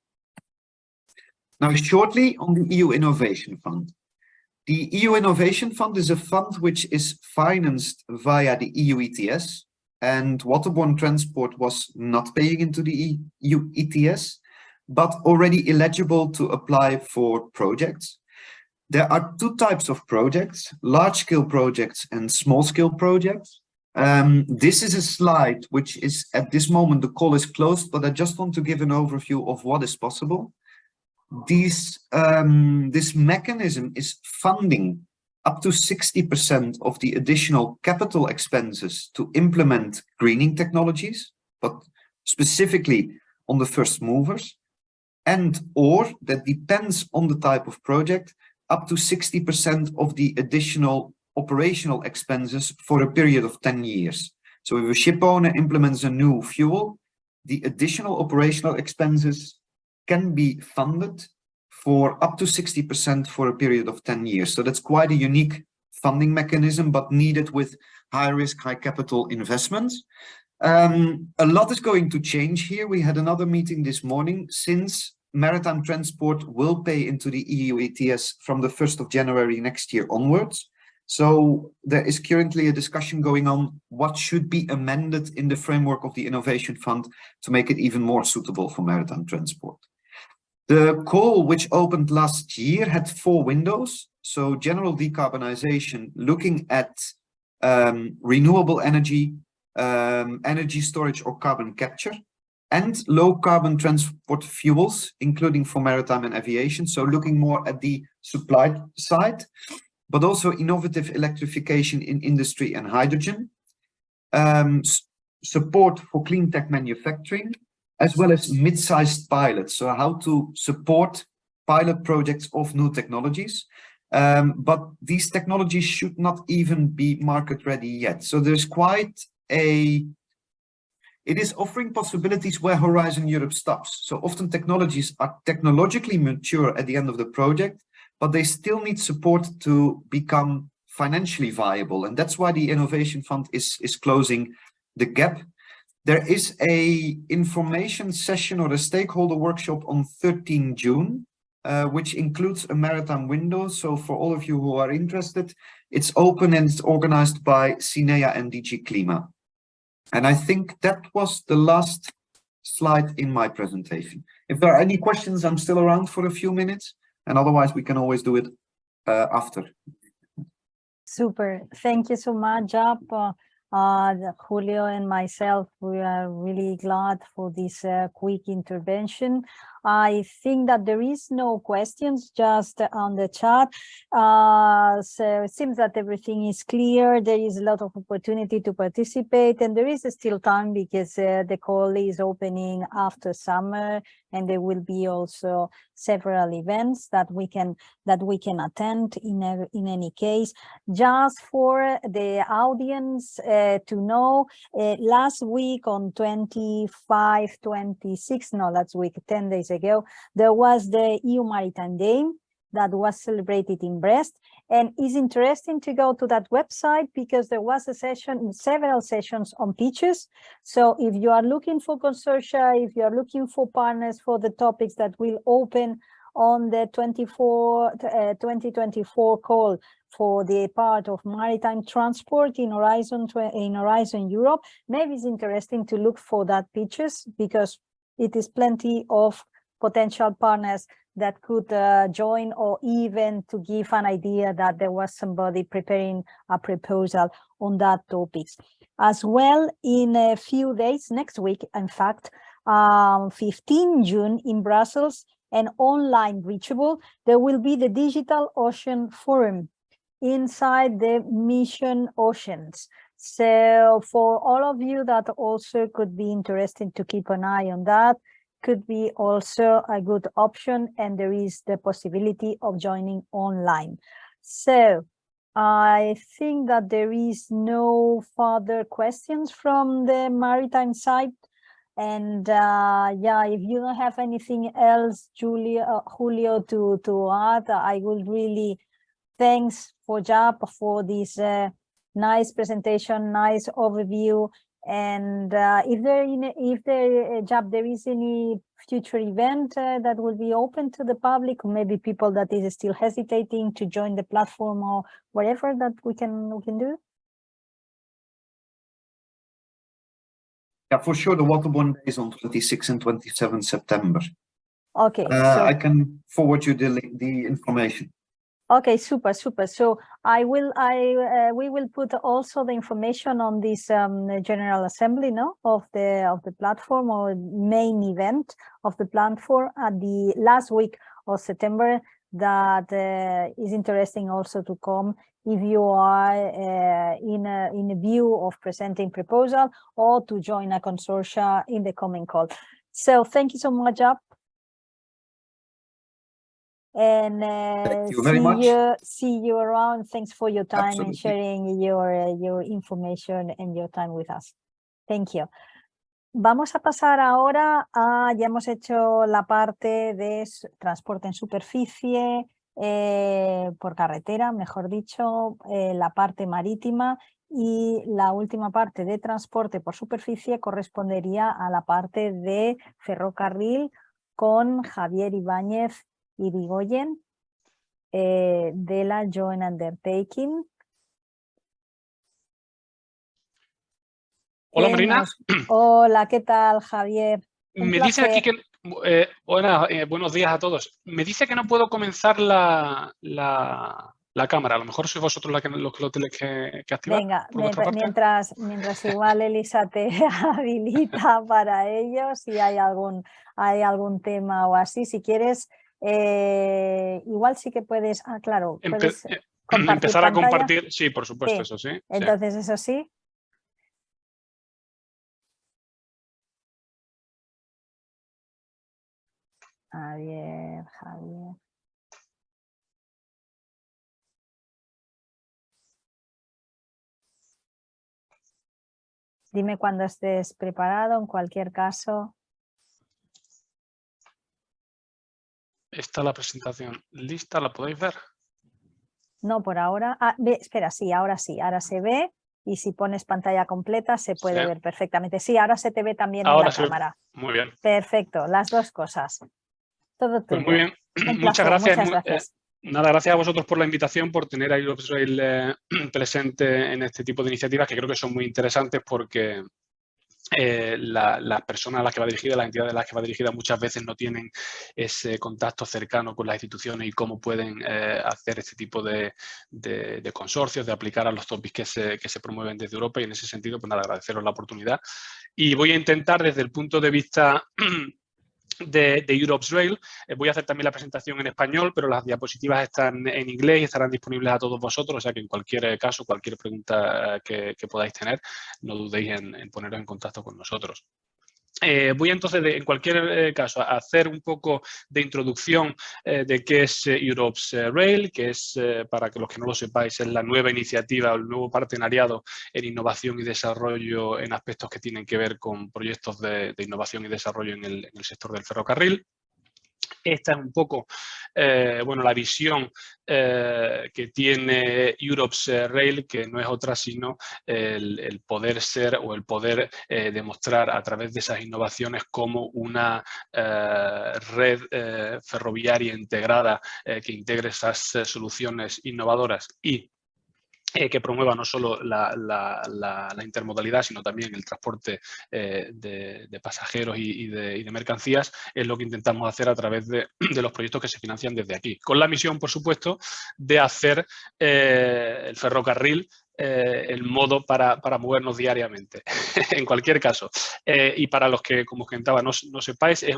Now, shortly on the EU Innovation Fund. The EU Innovation Fund is a fund which is financed via the EU ETS, and waterborne transport was not paying into the EU ETS, but already eligible to apply for projects. There are 2 types of projects, large-scale projects and small-scale projects. This is a slide which is, at this moment, the call is closed, but I just want to give an overview of what is possible. This mechanism is funding up to 60% of the additional capital expenses to implement greening technologies, but specifically on the first movers, or that depends on the type of project, up to 60% of the additional operational expenses for a period of 10 years. So if a ship owner implements a new fuel, the additional operational expenses can be funded for up to 60% for a period of 10 years. So that's quite a unique funding mechanism, but needed with high risk, high capital investments. A lot is going to change here. We had another meeting this morning, since maritime transport will pay into the EU ETS from the 1st of January next year onwards. So there is currently a discussion going on what should be amended in the framework of the Innovation Fund to make it even more suitable for maritime transport. The call, which opened last year, had 4 windows. So general decarbonization, looking at renewable energy, energy storage or carbon capture, and low carbon transport fuels, including for maritime and aviation. So looking more at the supply side, but also innovative electrification in industry and hydrogen, support for clean tech manufacturing, as well as mid-sized pilots. So how to support pilot projects of new technologies. But these technologies should not even be market ready yet. So there's quite it is offering possibilities where Horizon Europe stops. So often technologies are technologically mature at the end of the project, but they still need support to become financially viable. And that's why the Innovation Fund is closing the gap. There is a information session or a stakeholder workshop on 13 June, which includes a maritime window. So for all of you who are interested, it's open and it's organized by CINEA and DG Klima. And I think that was the last slide in my presentation. If there are any questions, I'm still around for a few minutes, and otherwise we can always do it after. Super. Thank you so much, Jaap. Julio and myself, we are really glad for this quick intervention. I think that there is no questions just on the chat. So it seems that everything is clear. There is a lot of opportunity to participate, and there is still time because the call is opening after summer, and there will be also several events that we can attend in any case. Just for the audience to know, last week on 25, 26, no, last week, 10 days ago, there was the EU Maritime Day that was celebrated in Brest, and it's interesting to go to that website because there was a session, several sessions on pitches. So if you are looking for consortia, if you are looking for partners for the topics that will open on the 2024 call for the part of maritime transport in Horizon Europe, maybe it's interesting to look for that pitches because it is plenty of potential partners that could join, or even to give an idea that there was somebody preparing a proposal on that topics. As well, in a few days, next week, in fact, 15 June in Brussels, and online reachable, there will be the Digital Ocean Forum inside the Mission Oceans. So for all of you that also could be interested to keep an eye on that, could be also a good option, and there is the possibility of joining online. So I think that there is no further questions from the maritime side. And yeah, if you don't have anything else, Julio, to add, I will really thanks for Jaap for this nice presentation, nice overview. And if there is any future event that will be open to the public, or maybe people that is still hesitating to join the platform or whatever that we can do. Yeah, for sure, the Waterborne Days on 26 and 27 September. Okay, so I can forward you the information. Okay, super. So we will put also the information on this General Assembly, no, of the platform, or main event of the platform at the last week of September. That is interesting also to come if you are in a view of presenting proposal or to join a consortia in the coming call. So thank you so much, Jaap. And thank you very much. See you around. Thanks for your time. Absolutely. And sharing your information and your time with us. Thank you. Vamos a pasar ahora a, ya hemos hecho la parte de transporte en superficie, por carretera, mejor dicho, la parte marítima, y la última parte de transporte por superficie correspondería a la parte de ferrocarril con Javier Ibáñez de Yrigoyen, de la Joint Undertaking. Hola, Marina. Hola, ¿qué tal, Javier? Me dice aquí que... buenos días a todos. Me dice que no puedo comenzar la cámara. A lo mejor sois vosotros los que lo tenéis que activar. Venga, mientras igual Elisa te habilita para ello, si hay algún tema o así, si quieres, igual sí que puedes, claro, puedes empezar a pantalla. compartir, sí, por supuesto, sí. Eso sí. Entonces, eso sí. Javier. Dime cuando estés preparado, en cualquier caso. Está la presentación lista, ¿la podéis ver? No, por ahora. Espera, sí, ahora se ve. Y si pones pantalla completa se puede ver perfectamente. Sí, ahora se te ve también en la cámara. Muy bien. Perfecto, las dos cosas. Todo pues tuyo. muy bien. Muchas gracias. Nada, gracias a vosotros por la invitación, por tener ahí presente en este tipo de iniciativas que creo que son muy interesantes porque las personas a las que va dirigida, las entidades a las que va dirigida muchas veces no tienen ese contacto cercano con las instituciones y cómo pueden hacer este tipo de consorcios, de aplicar a los topics que se promueven desde Europa, y en ese sentido, pues nada, agradeceros la oportunidad. Y voy a intentar desde el punto de vista de Europe's Rail. Voy a hacer también la presentación en español, pero las diapositivas están en inglés y estarán disponibles a todos vosotros, o sea que en cualquier caso, cualquier pregunta que podáis tener, no dudéis en poneros en contacto con nosotros. Voy entonces, en cualquier caso, a hacer un poco de introducción de qué es Europe's Rail, que es, para que los que no lo sepáis, es la nueva iniciativa, el nuevo partenariado en innovación y desarrollo en aspectos que tienen que ver con proyectos de innovación y desarrollo en el sector del ferrocarril. Esta es un poco bueno, la visión que tiene Europe's Rail, que no es otra sino el poder ser o el poder demostrar a través de esas innovaciones como una red ferroviaria integrada que integre esas soluciones innovadoras y que promueva no solo la intermodalidad, sino también el transporte de pasajeros y de mercancías, es lo que intentamos hacer a través de los proyectos que se financian desde aquí. Con la misión, por supuesto, de hacer el ferrocarril el modo para movernos diariamente, en cualquier caso. Y para los que, como comentaba, no sepáis, es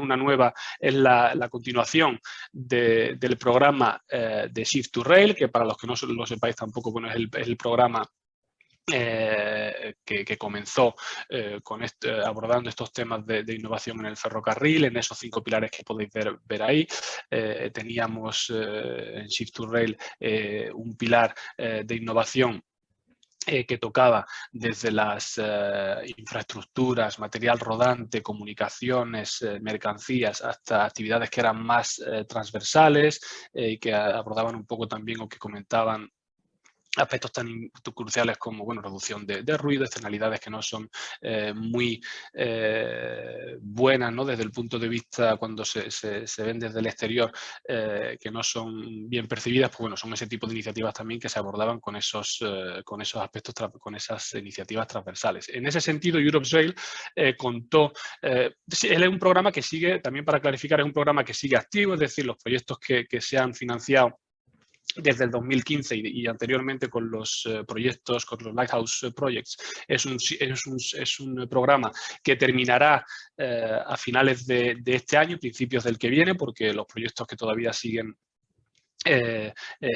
la continuación del programa de Shift to Rail, que para los que no lo sepáis tampoco, bueno, es el programa que comenzó abordando estos temas de innovación en el ferrocarril, en esos 5 pilares que podéis ver ahí. Teníamos en Shift to Rail un pilar de innovación que tocaba desde las infraestructuras, material rodante, comunicaciones, mercancías, hasta actividades que eran más transversales y que abordaban un poco también o que comentaban aspectos tan cruciales como, bueno, reducción de ruido, externalidades que no son muy buenas, ¿no? Desde el punto de vista cuando se ven desde el exterior, que no son bien percibidas, pues bueno, son ese tipo de iniciativas también que se abordaban con esos aspectos, con esas iniciativas transversales. En ese sentido, Europe's Rail contó, es un programa que sigue, también para clarificar, es un programa que sigue activo, es decir, los proyectos que se han financiado desde el 2015 y anteriormente con los proyectos, con los Lighthouse Projects, es un programa que terminará a finales de este año, principios del que viene, porque los proyectos que todavía siguen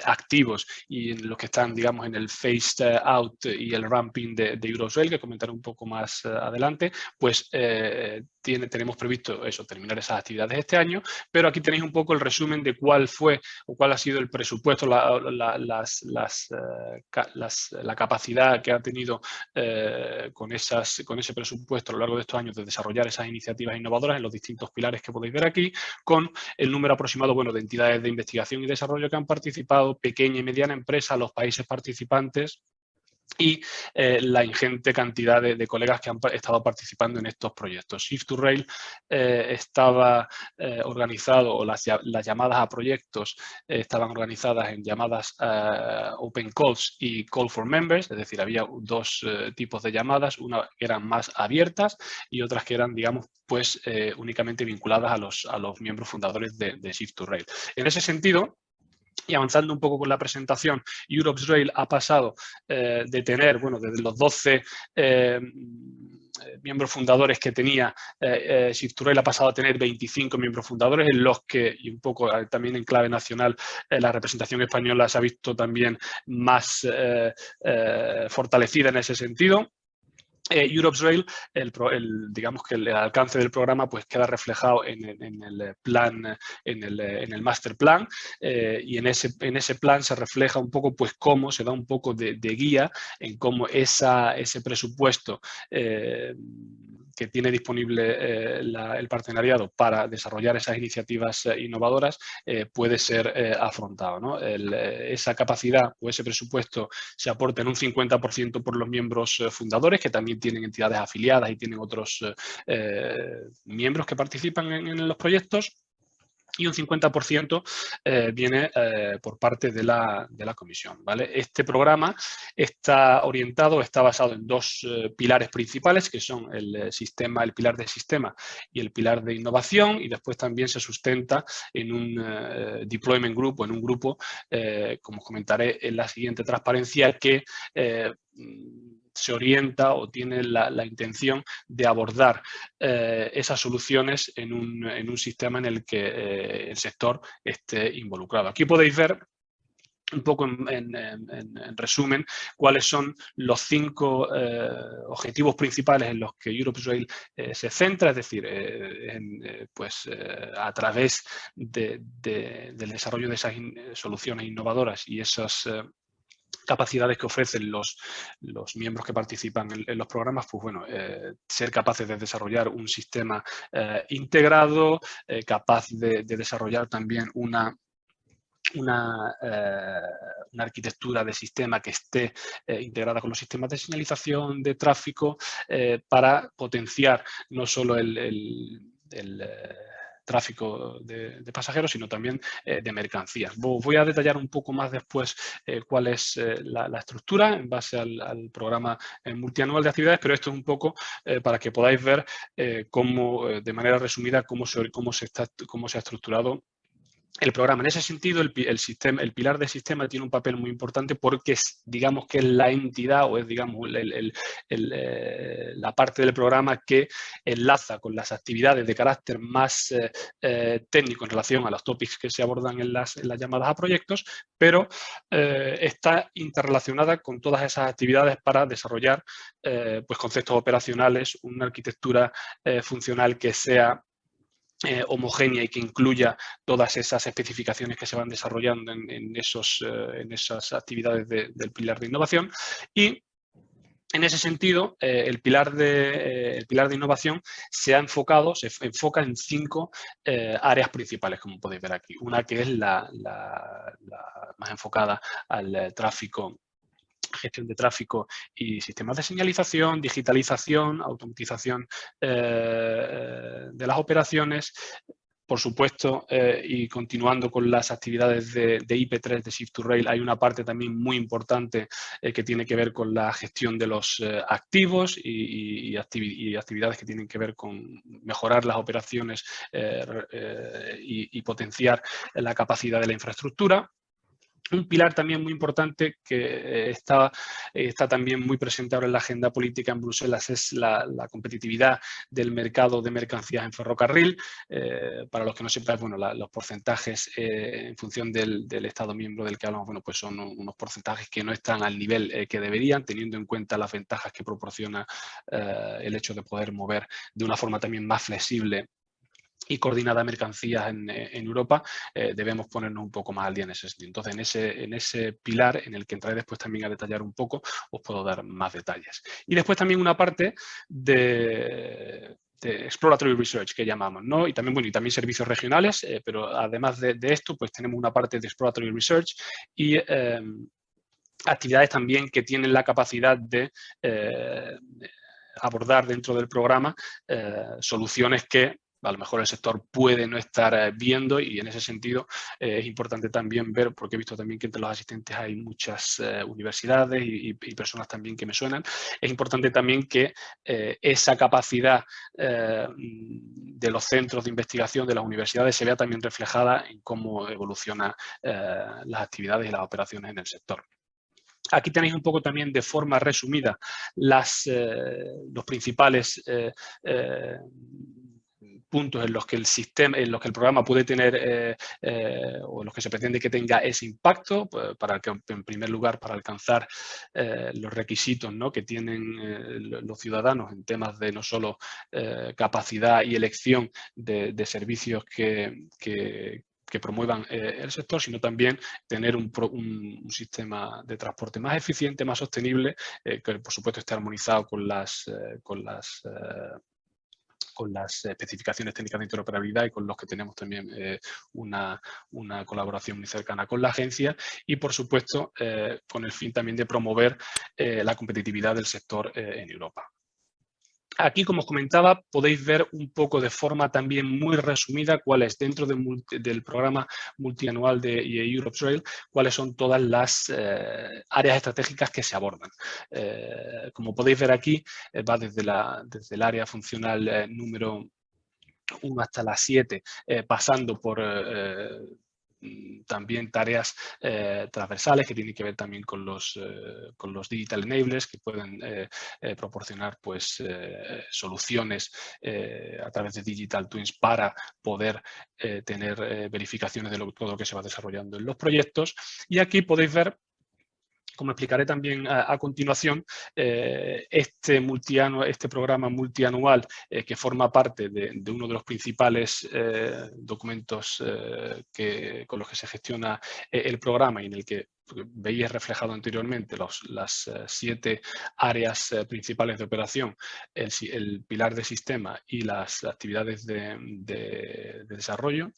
activos y en los que están, digamos, en el phased out y el ramping de Europe's Rail, que comentaré un poco más adelante, pues tenemos previsto eso, terminar esas actividades este año, pero aquí tenéis un poco el resumen de cuál fue o cuál ha sido el presupuesto, la capacidad que ha tenido con ese presupuesto a lo largo de estos años de desarrollar esas iniciativas innovadoras en los distintos pilares que podéis ver aquí, con el número aproximado, bueno, de entidades de investigación y desarrollo que han participado, pequeña y mediana empresa, los países participantes y la ingente cantidad de colegas que han estado participando en estos proyectos. Shift to Rail estaba organizado, o las llamadas a proyectos estaban organizadas en llamadas Open Calls y Call for Members, es decir, había 2 tipos de llamadas, una que eran más abiertas y otras que eran, digamos, pues únicamente vinculadas a los miembros fundadores de Shift to Rail. En ese sentido, y avanzando un poco con la presentación, Europe's Rail ha pasado de tener, bueno, desde los 12 miembros fundadores que tenía Shift to Rail ha pasado a tener 25 miembros fundadores, en los que, y un poco también en clave nacional, la representación española se ha visto también más fortalecida en ese sentido. Europe's Rail, digamos que el alcance del programa pues queda reflejado en el plan, en el master plan, y en ese plan se refleja un poco pues cómo se da un poco de guía en cómo ese presupuesto que tiene disponible el partenariado para desarrollar esas iniciativas innovadoras puede ser afrontado, ¿no? Esa capacidad o ese presupuesto se aporta en un 50% por los miembros fundadores, que también tienen entidades afiliadas y tienen otros miembros que participan en los proyectos, y un 50% viene por parte de la comisión, ¿vale? Este programa está basado en 2 pilares principales, que son el pilar de sistema y el pilar de innovación, y después también se sustenta en un deployment group, o en un grupo, como comentaré en la siguiente transparencia, que se orienta o tiene la intención de abordar esas soluciones en un sistema en el que el sector esté involucrado. Aquí podéis ver un poco en resumen cuáles son los 5 objetivos principales en los que Europe Rail se centra, es decir, a través del desarrollo de esas soluciones innovadoras y esas capacidades que ofrecen los miembros que participan en los programas, pues bueno, ser capaces de desarrollar un sistema integrado, capaz de desarrollar también una arquitectura de sistema que esté integrada con los sistemas de señalización de tráfico para potenciar no solo el tráfico de pasajeros, sino también de mercancías. Voy a detallar un poco más después cuál es la estructura en base al programa multianual de actividades, pero esto es un poco para que podáis ver cómo, de manera resumida, cómo se ha estructurado el programa. En ese sentido, el pilar de sistema tiene un papel muy importante porque digamos que es la entidad o es, digamos, la parte del programa que enlaza con las actividades de carácter más técnico en relación a los topics que se abordan en las llamadas a proyectos, pero está interrelacionada con todas esas actividades para desarrollar pues conceptos operacionales, una arquitectura funcional que sea homogénea y que incluya todas esas especificaciones que se van desarrollando en esas actividades del pilar de innovación. Y en ese sentido, el pilar de innovación se enfoca en 5 áreas principales, como podéis ver aquí. Una que es la más enfocada al tráfico, gestión de tráfico y sistemas de señalización, digitalización, automatización de las operaciones, por supuesto, y continuando con las actividades de IP3, de Shift to Rail, hay una parte también muy importante que tiene que ver con la gestión de los activos y actividades que tienen que ver con mejorar las operaciones y potenciar la capacidad de la infraestructura. Un pilar también muy importante que está también muy presente ahora en la agenda política en Bruselas es la competitividad del mercado de mercancías en ferrocarril. Para los que no sepan, bueno, los porcentajes en función del Estado miembro del que hablamos, bueno, pues son unos porcentajes que no están al nivel que deberían, teniendo en cuenta las ventajas que proporciona el hecho de poder mover de una forma también más flexible y coordinada mercancías en Europa, debemos ponernos un poco más al día en ese sentido. Entonces, en ese pilar, en el que entraré después también a detallar un poco, os puedo dar más detalles. Y después también una parte de exploratory research que llamamos, ¿no? Y también, bueno, y también servicios regionales, pero además de esto, pues tenemos una parte de exploratory research y actividades también que tienen la capacidad de abordar dentro del programa soluciones que a lo mejor el sector puede no estar viendo, y en ese sentido es importante también ver, porque he visto también que entre los asistentes hay muchas universidades y personas también que me suenan, es importante también que esa capacidad de los centros de investigación de las universidades se vea también reflejada en cómo evolucionan las actividades y las operaciones en el sector. Aquí tenéis un poco también de forma resumida los principales puntos en los que el programa puede tener o en los que se pretende que tenga ese impacto, para que, en primer lugar, para alcanzar los requisitos, ¿no?, que tienen los ciudadanos en temas de no solo capacidad y elección de servicios que promuevan el sector, sino también tener un sistema de transporte más eficiente, más sostenible, que por supuesto esté armonizado con las especificaciones técnicas de interoperabilidad y con los que tenemos también una colaboración muy cercana con la agencia, y por supuesto con el fin también de promover la competitividad del sector en Europa. Aquí, como os comentaba, podéis ver un poco de forma también muy resumida cuáles, dentro del programa multianual de Europe Rail, cuáles son todas las áreas estratégicas que se abordan. Como podéis ver aquí, va desde el área funcional número 1 hasta la 7, pasando por también tareas transversales que tienen que ver también con los digital enablers que pueden proporcionar pues, soluciones a través de digital twins para poder tener verificaciones de todo lo que se va desarrollando en los proyectos. Y aquí podéis ver, como explicaré también a continuación, este programa multianual que forma parte de uno de los principales documentos con los que se gestiona el programa y en el que veíais reflejado anteriormente las 7 áreas principales de operación, el pilar de sistema y las actividades de desarrollo,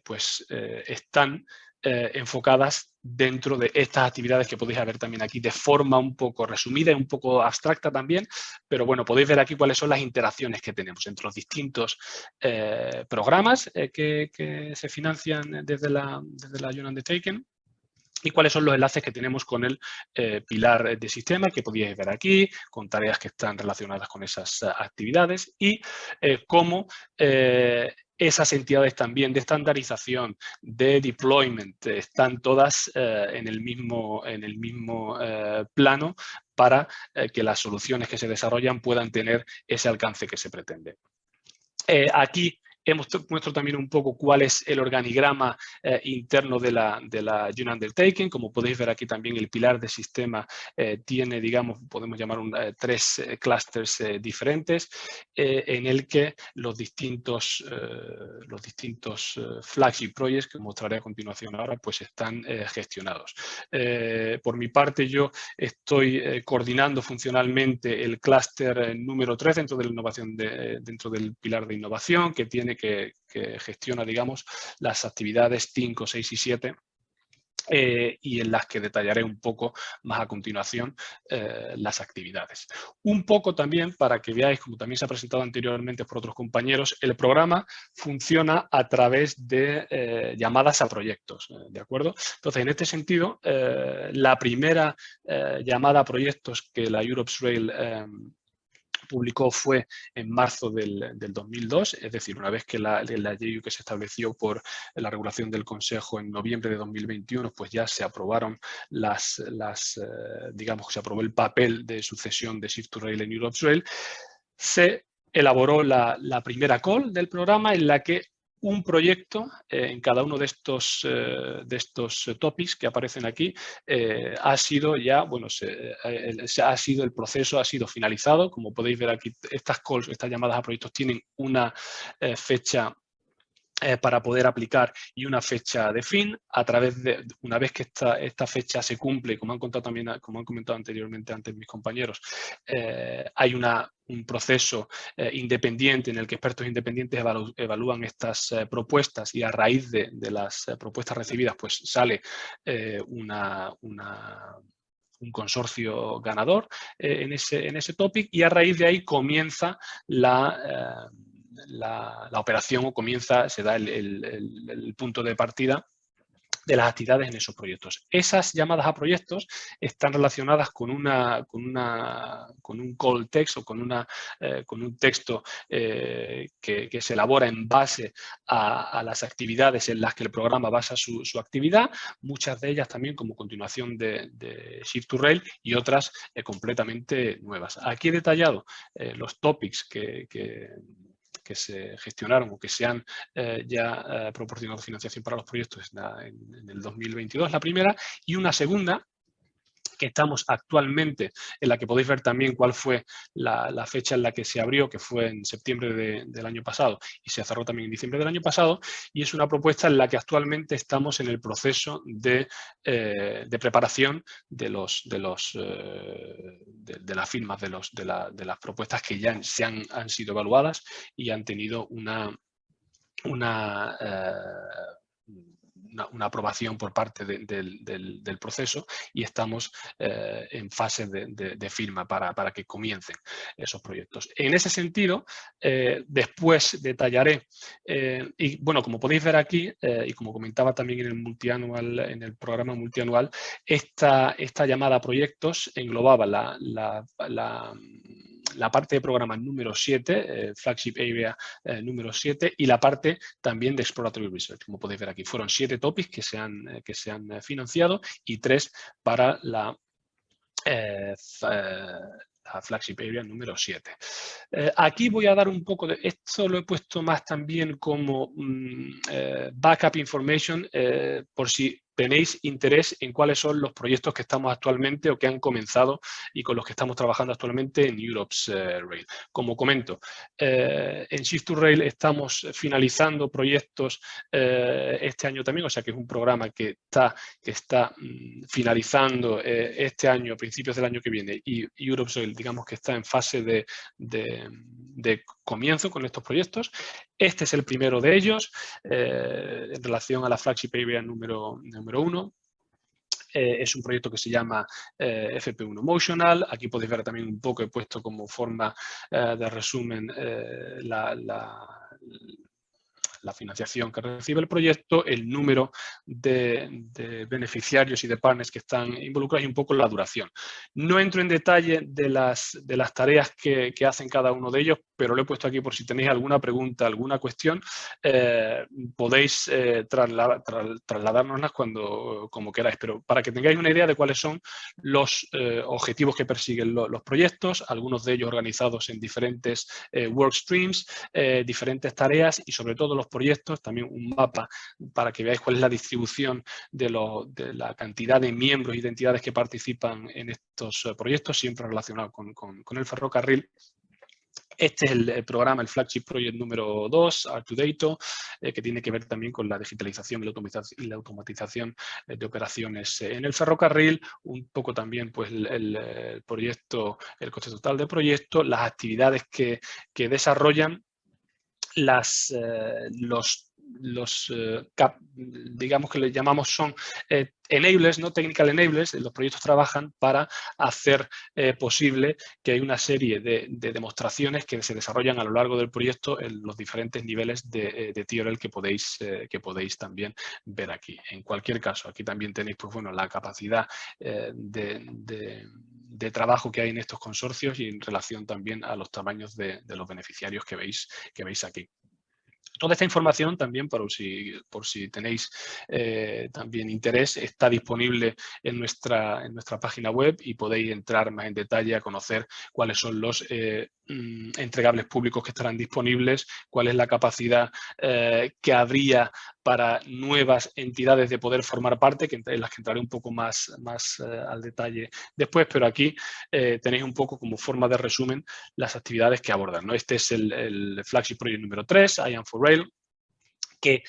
pues están enfocadas dentro de estas actividades que podéis ver también aquí de forma un poco resumida y un poco abstracta también, pero bueno, podéis ver aquí cuáles son las interacciones que tenemos entre los distintos programas que se financian desde la Joint Undertaking y cuáles son los enlaces que tenemos con el pilar de sistema que podíais ver aquí, con tareas que están relacionadas con esas actividades y cómo esas entidades también de estandarización, de deployment, están todas en el mismo plano para que las soluciones que se desarrollan puedan tener ese alcance que se pretende. Aquí hemos puesto también un poco cuál es el organigrama interno de la Joint Undertaking. Como podéis ver aquí también el pilar de sistema tiene, digamos, podemos llamar 3 clústeres diferentes en el que los distintos flagship projects que mostraré a continuación ahora pues están gestionados. Por mi parte yo estoy coordinando funcionalmente el clúster número 3 dentro de la innovación dentro del pilar de innovación que gestiona, digamos, las actividades 5, 6 y 7 y en las que detallaré un poco más a continuación las actividades. Un poco también para que veáis, como también se ha presentado anteriormente por otros compañeros, el programa funciona a través de llamadas a proyectos, ¿de acuerdo? Entonces, en este sentido, la primera llamada a proyectos que la Europe's Rail publicó fue en marzo del 2002, es decir, una vez que la ley que se estableció por la regulación del Consejo en noviembre de 2021, pues ya se aprobaron digamos, se aprobó el papel de sucesión de Shift2Rail en Europe's Rail, se elaboró la primera call del programa en la que un proyecto en cada uno de estos topics que aparecen aquí ha sido ya, bueno, ha sido el proceso, ha sido finalizado. Como podéis ver aquí, estas calls, estas llamadas a proyectos tienen una fecha para poder aplicar y una fecha de fin. A través de, una vez que esta fecha se cumple, como han comentado anteriormente antes mis compañeros, hay un proceso independiente en el que expertos independientes evalúan estas propuestas y a raíz de las propuestas recibidas pues sale un consorcio ganador en ese topic y a raíz de ahí comienza la operación o se da el punto de partida de las actividades en esos proyectos. Esas llamadas a proyectos están relacionadas con un call text o con un texto que se elabora en base a las actividades en las que el programa basa su actividad, muchas de ellas también como continuación de Shift2Rail y otras completamente nuevas. Aquí he detallado los topics que se gestionaron o que se han ya proporcionado financiación para los proyectos en el 2022, la primera, y una segunda que estamos actualmente, en la que podéis ver también cuál fue la fecha en la que se abrió, que fue en septiembre del año pasado y se cerró también en diciembre del año pasado, y es una propuesta en la que actualmente estamos en el proceso de preparación de las firmas de las propuestas que ya han sido evaluadas y han tenido una aprobación por parte del proceso y estamos en fase de firma para que comiencen esos proyectos. En ese sentido, después detallaré, y bueno, como podéis ver aquí, y como comentaba también en el programa multianual, esta llamada a proyectos englobaba la la parte de programas número 7, Flagship Area número 7, y la parte también de Exploratory Research, como podéis ver aquí. Fueron 7 topics que se han financiado y 3 para la Flagship Area número 7. Aquí voy a dar un poco de... Esto lo he puesto más también como backup information por si tenéis interés en cuáles son los proyectos que estamos actualmente o que han comenzado y con los que estamos trabajando actualmente en Europe's Rail. Como comento, en Shift2Rail estamos finalizando proyectos este año también, o sea que es un programa que está finalizando este año, a principios del año que viene, y Europe's Rail, digamos que está en fase de comienzo con estos proyectos. Este es el primero de ellos en relación a la Flagship Area número 1. Es un proyecto que se llama FP1 Motional. Aquí podéis ver también un poco, he puesto como forma de resumen la financiación que recibe el proyecto, el número de beneficiarios y de partners que están involucrados y un poco la duración. No entro en detalle de las tareas que hacen cada uno de ellos, pero lo he puesto aquí por si tenéis alguna pregunta, alguna cuestión, podéis trasladárnoslas como queráis, pero para que tengáis una idea de cuáles son los objetivos que persiguen los proyectos, algunos de ellos organizados en diferentes work streams, diferentes tareas y sobre todo los proyectos, también un mapa para que veáis cuál es la distribución de la cantidad de miembros y de entidades que participan en estos proyectos, siempre relacionados con el ferrocarril. Este es el programa, el Flagship Project número 2, R2Dato, que tiene que ver también con la digitalización y la automatización de operaciones en el ferrocarril, un poco también pues, el proyecto, el coste total del proyecto, las actividades que desarrollan, digamos que le llamamos son enablers, ¿no? Technical enablers. Los proyectos trabajan para hacer posible que hay una serie de demostraciones que se desarrollan a lo largo del proyecto en los diferentes niveles de TRL que podéis también ver aquí. En cualquier caso, aquí también tenéis pues, bueno, la capacidad de trabajo que hay en estos consorcios y en relación también a los tamaños de los beneficiarios que veis aquí. Toda esta información también, por si tenéis también interés, está disponible en nuestra página web y podéis entrar más en detalle a conocer cuáles son los entregables públicos que estarán disponibles, cuál es la capacidad que habría para nuevas entidades de poder formar parte, en las que entraré un poco más al detalle después, pero aquí tenéis un poco como forma de resumen las actividades que abordan, ¿no? Este es el Flagship Project número 3, IAM4Rail, que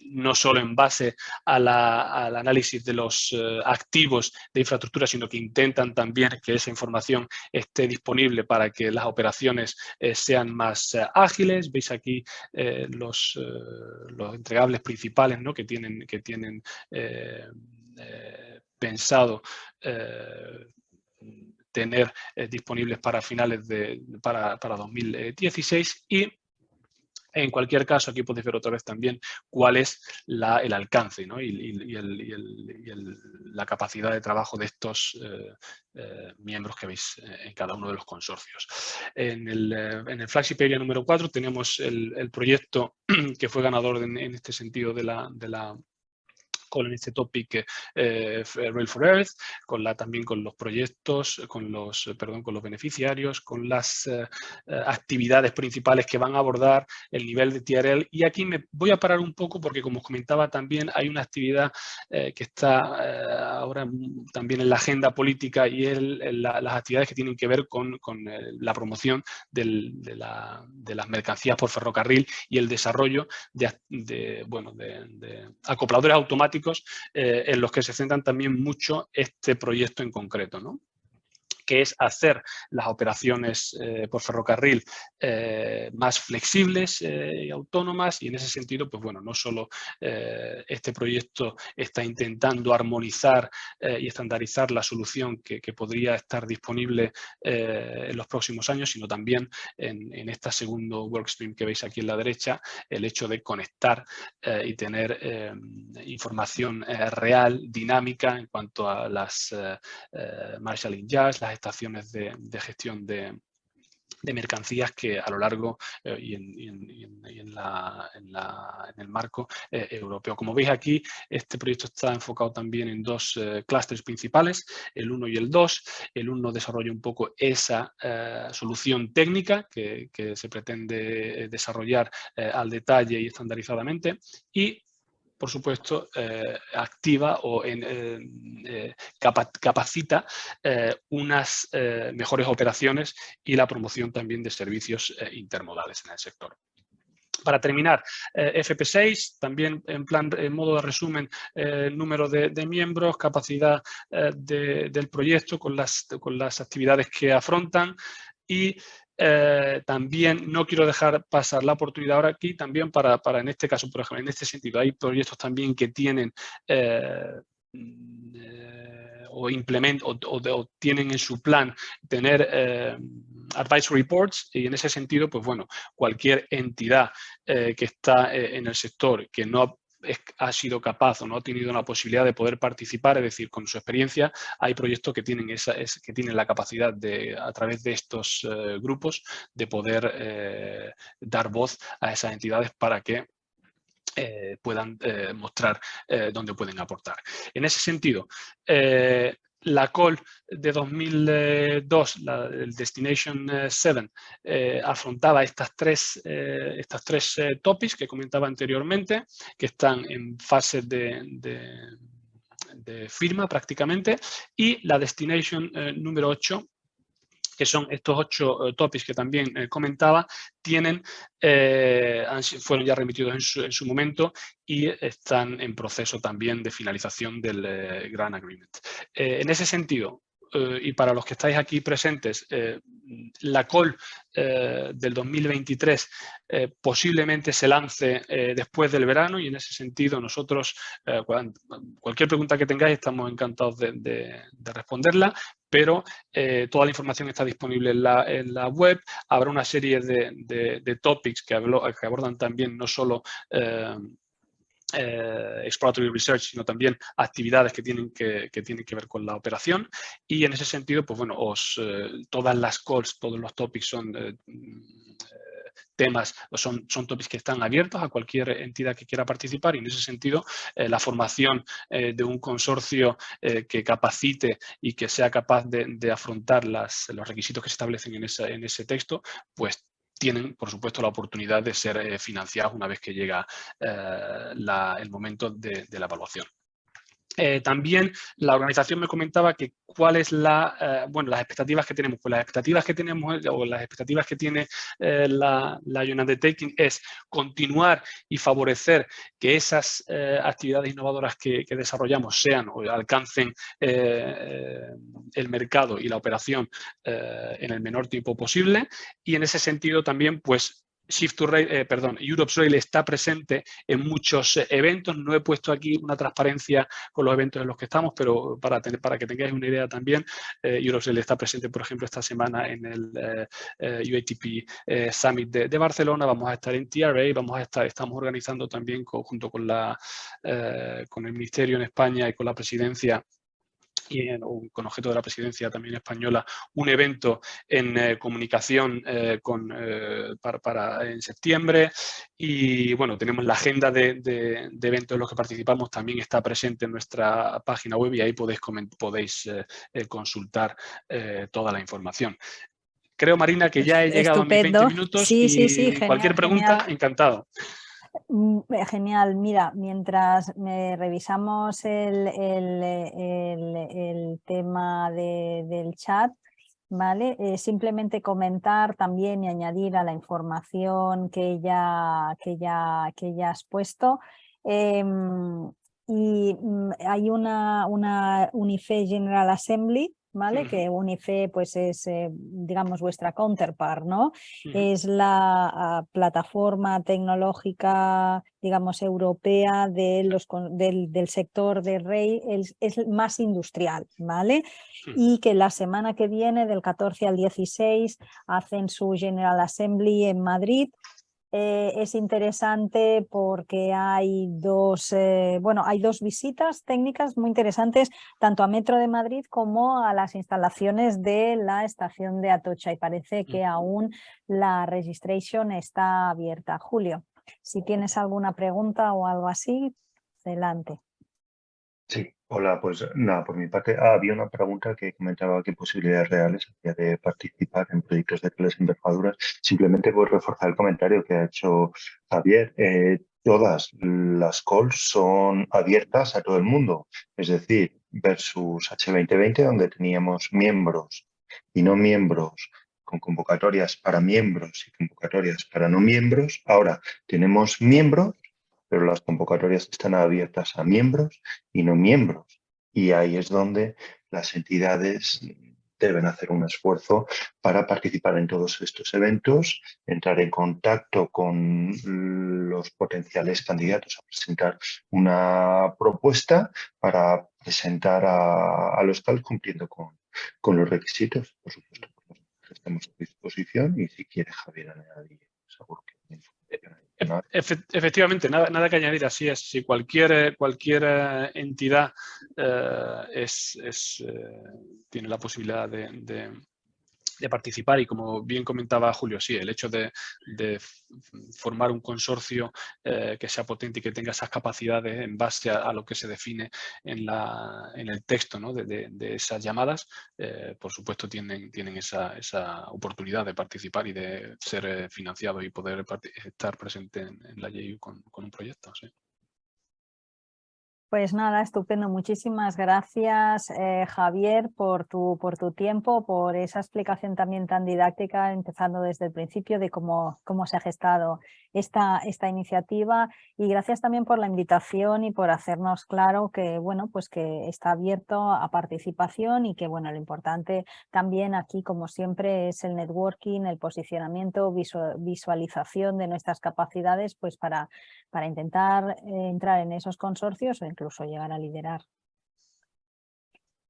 no solo en base al análisis de los activos de infraestructura, sino que intentan también que esa información esté disponible para que las operaciones sean más ágiles. Veis aquí los entregables principales, ¿no? que tienen pensado tener disponibles para finales para 2016 y en cualquier caso, aquí podéis ver otra vez también cuál es el alcance, ¿no? y la capacidad de trabajo de estos miembros que veis en cada uno de los consorcios. En el Flagship Area número 4 tenemos el proyecto que fue ganador en este sentido con este topic Rail for Earth, también con los proyectos, con los beneficiarios, con las actividades principales que van a abordar, el nivel de TRL. Y aquí me voy a parar un poco porque, como os comentaba, también hay una actividad que está ahora también en la agenda política y es las actividades que tienen que ver con la promoción de las mercancías por ferrocarril y el desarrollo de acopladores automáticos en los que se centran también mucho este proyecto en concreto, ¿no? Que es hacer las operaciones por ferrocarril más flexibles y autónomas, y en ese sentido, pues bueno, no solo este proyecto está intentando armonizar y estandarizar la solución que podría estar disponible en los próximos años, sino también en este segundo workstream que veis aquí en la derecha, el hecho de conectar y tener información real, dinámica, en cuanto a las marshalling jars, las estaciones de gestión de de mercancías que a lo largo y en el marco europeo. Como veis aquí, este proyecto está enfocado también en dos clústeres principales, el 1 y el 2. El 1 desarrolla un poco esa solución técnica que se pretende desarrollar al detalle y estandarizadamente, y por supuesto, activa o capacita unas mejores operaciones y la promoción también de servicios intermodales en el sector. Para terminar, FP6, también en modo de resumen, número de miembros, capacidad del proyecto con las actividades que afrontan, y también no quiero dejar pasar la oportunidad ahora aquí también para en este caso, por ejemplo, en este sentido, hay proyectos también que tienen o tienen en su plan tener advisory reports, y en ese sentido, pues bueno, cualquier entidad que está en el sector que no ha sido capaz o no ha tenido la posibilidad de poder participar, es decir, con su experiencia, hay proyectos que tienen, que tienen la capacidad de, a través de estos grupos, de poder dar voz a esas entidades para que puedan mostrar dónde pueden aportar. En ese sentido, la call de 2002, el Destination 7, afrontaba estas tres topics que comentaba anteriormente, que están en fase de firma prácticamente, y la Destination número 8, que son estos 8 topics que también comentaba, fueron ya remitidos en su momento y están en proceso también de finalización del Grant Agreement. En ese sentido, y para los que estáis aquí presentes, la call del 2023 posiblemente se lance después del verano, y en ese sentido nosotros, cualquier pregunta que tengáis, estamos encantados de responderla, pero toda la información está disponible en la web. Habrá una serie de topics que abordan también no solo exploratory research, sino también actividades que tienen que ver con la operación, y en ese sentido, pues bueno, todas las calls, todos los topics son temas, son topics que están abiertos a cualquier entidad que quiera participar, y en ese sentido la formación de un consorcio que capacite y que sea capaz de afrontar los requisitos que se establecen en ese texto, pues tienen, por supuesto, la oportunidad de ser financiados una vez que llega el momento de la evaluación. También la organización me comentaba que cuáles las expectativas que tenemos. Pues las expectativas que tenemos, o las expectativas que tiene la Joint Undertaking, es continuar y favorecer que esas actividades innovadoras que desarrollamos sean o alcancen el mercado y la operación en el menor tiempo posible, y en ese sentido también, pues, Europe's Rail está presente en muchos eventos. No he puesto aquí una transparencia con los eventos en los que estamos, pero para que tengáis una idea también, Europe's Rail está presente, por ejemplo, esta semana en el UATP Summit de Barcelona. Vamos a estar en TRA, estamos organizando también junto con el Ministerio en España y con la Presidencia, y con objeto de la presidencia también española, un evento en comunicación en septiembre. Y bueno, tenemos la agenda de eventos en los que participamos, también está presente en nuestra página web, y ahí podéis consultar toda la información. Creo, Marina, que ya he llegado a mis 20 minutos. Sí, y sí, genial, cualquier pregunta, genial. Encantado. Genial, mira, mientras revisamos el tema del chat, ¿vale? Simplemente comentar también y añadir a la información que ya has puesto. Y hay una UNIFE General Assembly, ¿vale? Que UNIFE, pues, es, digamos, vuestra counterpart, ¿no? Es la plataforma tecnológica, digamos, europea del sector de rail, es más industrial, ¿vale? Y que la semana que viene, del 14 al 16, hacen su General Assembly en Madrid. es interesante porque hay hay dos visitas técnicas muy interesantes, tanto a Metro de Madrid como a las instalaciones de la estación de Atocha, y parece que aún la registration está abierta. Julio, si tienes alguna pregunta o algo así, adelante. Sí, hola, pues nada, por mi parte, había una pregunta que comentaba qué posibilidades reales había de participar en proyectos de tales envergaduras. Simplemente por reforzar el comentario que ha hecho Javier. Todas las calls son abiertas a todo el mundo, es decir, versus H2020, donde teníamos miembros y no miembros, con convocatorias para miembros y convocatorias para no miembros. Ahora tenemos miembros, pero las convocatorias están abiertas a miembros y no miembros. Y ahí es donde las entidades deben hacer un esfuerzo para participar en todos estos eventos, entrar en contacto con los potenciales candidatos a presentar una propuesta para presentar a los TAL cumpliendo con los requisitos. Por supuesto, estamos a disposición y si quiere Javier añadir, seguro que efectivamente, nada que añadir, así es. Si cualquier entidad tiene la posibilidad de participar, y como bien comentaba Julio, sí, el hecho de formar un consorcio que sea potente y que tenga esas capacidades en base a lo que se define en el texto, ¿no?, de esas llamadas, por supuesto tienen esa oportunidad de participar y de ser financiados y poder estar presente en la JU con un proyecto. Sí. Pues nada, estupendo. Muchísimas gracias, Javier, por tu tiempo, por esa explicación también tan didáctica, empezando desde el principio de cómo se ha gestado esta iniciativa, y gracias también por la invitación y por hacernos claro que, bueno, pues que está abierto a participación, y que, bueno, lo importante también aquí, como siempre, es el networking, el posicionamiento, visualización de nuestras capacidades, pues para intentar entrar en esos consorcios o incluso llegar a liderar.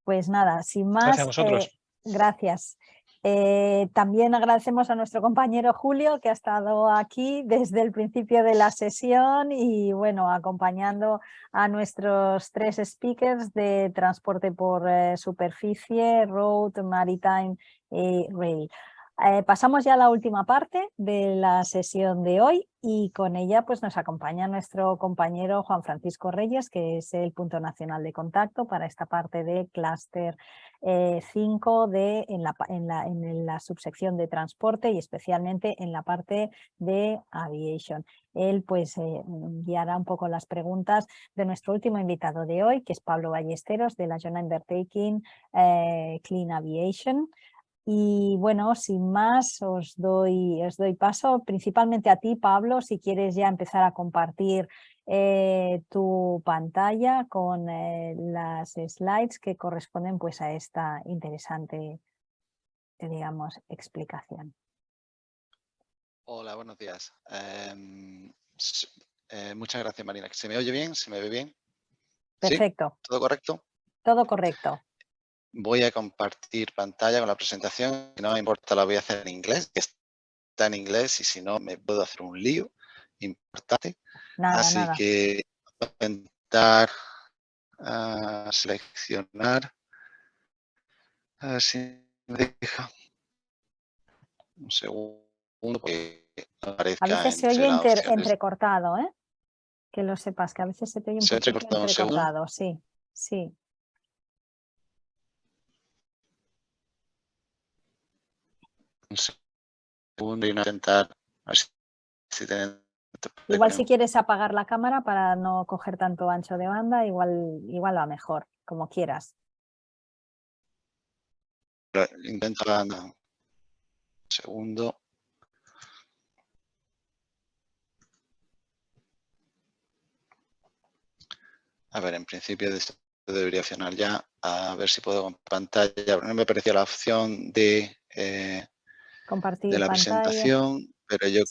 Pues nada, sin más, gracias a vosotros. Gracias. También agradecemos a nuestro compañero Julio, que ha estado aquí desde el principio de la sesión y, bueno, acompañando a nuestros 3 speakers de transporte por superficie, road, maritime y rail. Pasamos ya a la última parte de la sesión de hoy, y con ella pues nos acompaña nuestro compañero Juan Francisco Reyes, que es el punto nacional de contacto para esta parte de clúster 5 en la subsección de transporte, y especialmente en la parte de aviation. Él pues guiará un poco las preguntas de nuestro último invitado de hoy, que es Pablo Ballesteros, de la Joint Undertaking Clean Aviation. Y bueno, sin más, os doy paso, principalmente a ti, Pablo, si quieres ya empezar a compartir tu pantalla con las slides que corresponden pues a esta interesante, digamos, explicación. Hola, buenos días. Muchas gracias, Marina. ¿Se me oye bien? ¿Se me ve bien? Perfecto. ¿Sí? ¿Todo correcto? Todo correcto. Voy a compartir pantalla con la presentación. Si no me importa, la voy a hacer en inglés, que está en inglés, y si no, me puedo hacer un lío importante. Así que voy a intentar seleccionar. A ver si me deja. Un segundo, porque aparezca. A veces se oye entrecortado, ¿eh? Que lo sepas, que a veces se te oye un poquito entrecortado. Sí, sí. Un segundo y intentar a ver si tenemos. Igual si quieres apagar la cámara para no coger tanto ancho de banda, igual va mejor, como quieras. Intento un segundo. A ver, en principio esto debería funcionar ya. A ver si puedo con pantalla. No me aparecía la opción de compartir de la pantalla. Presentación, pero yo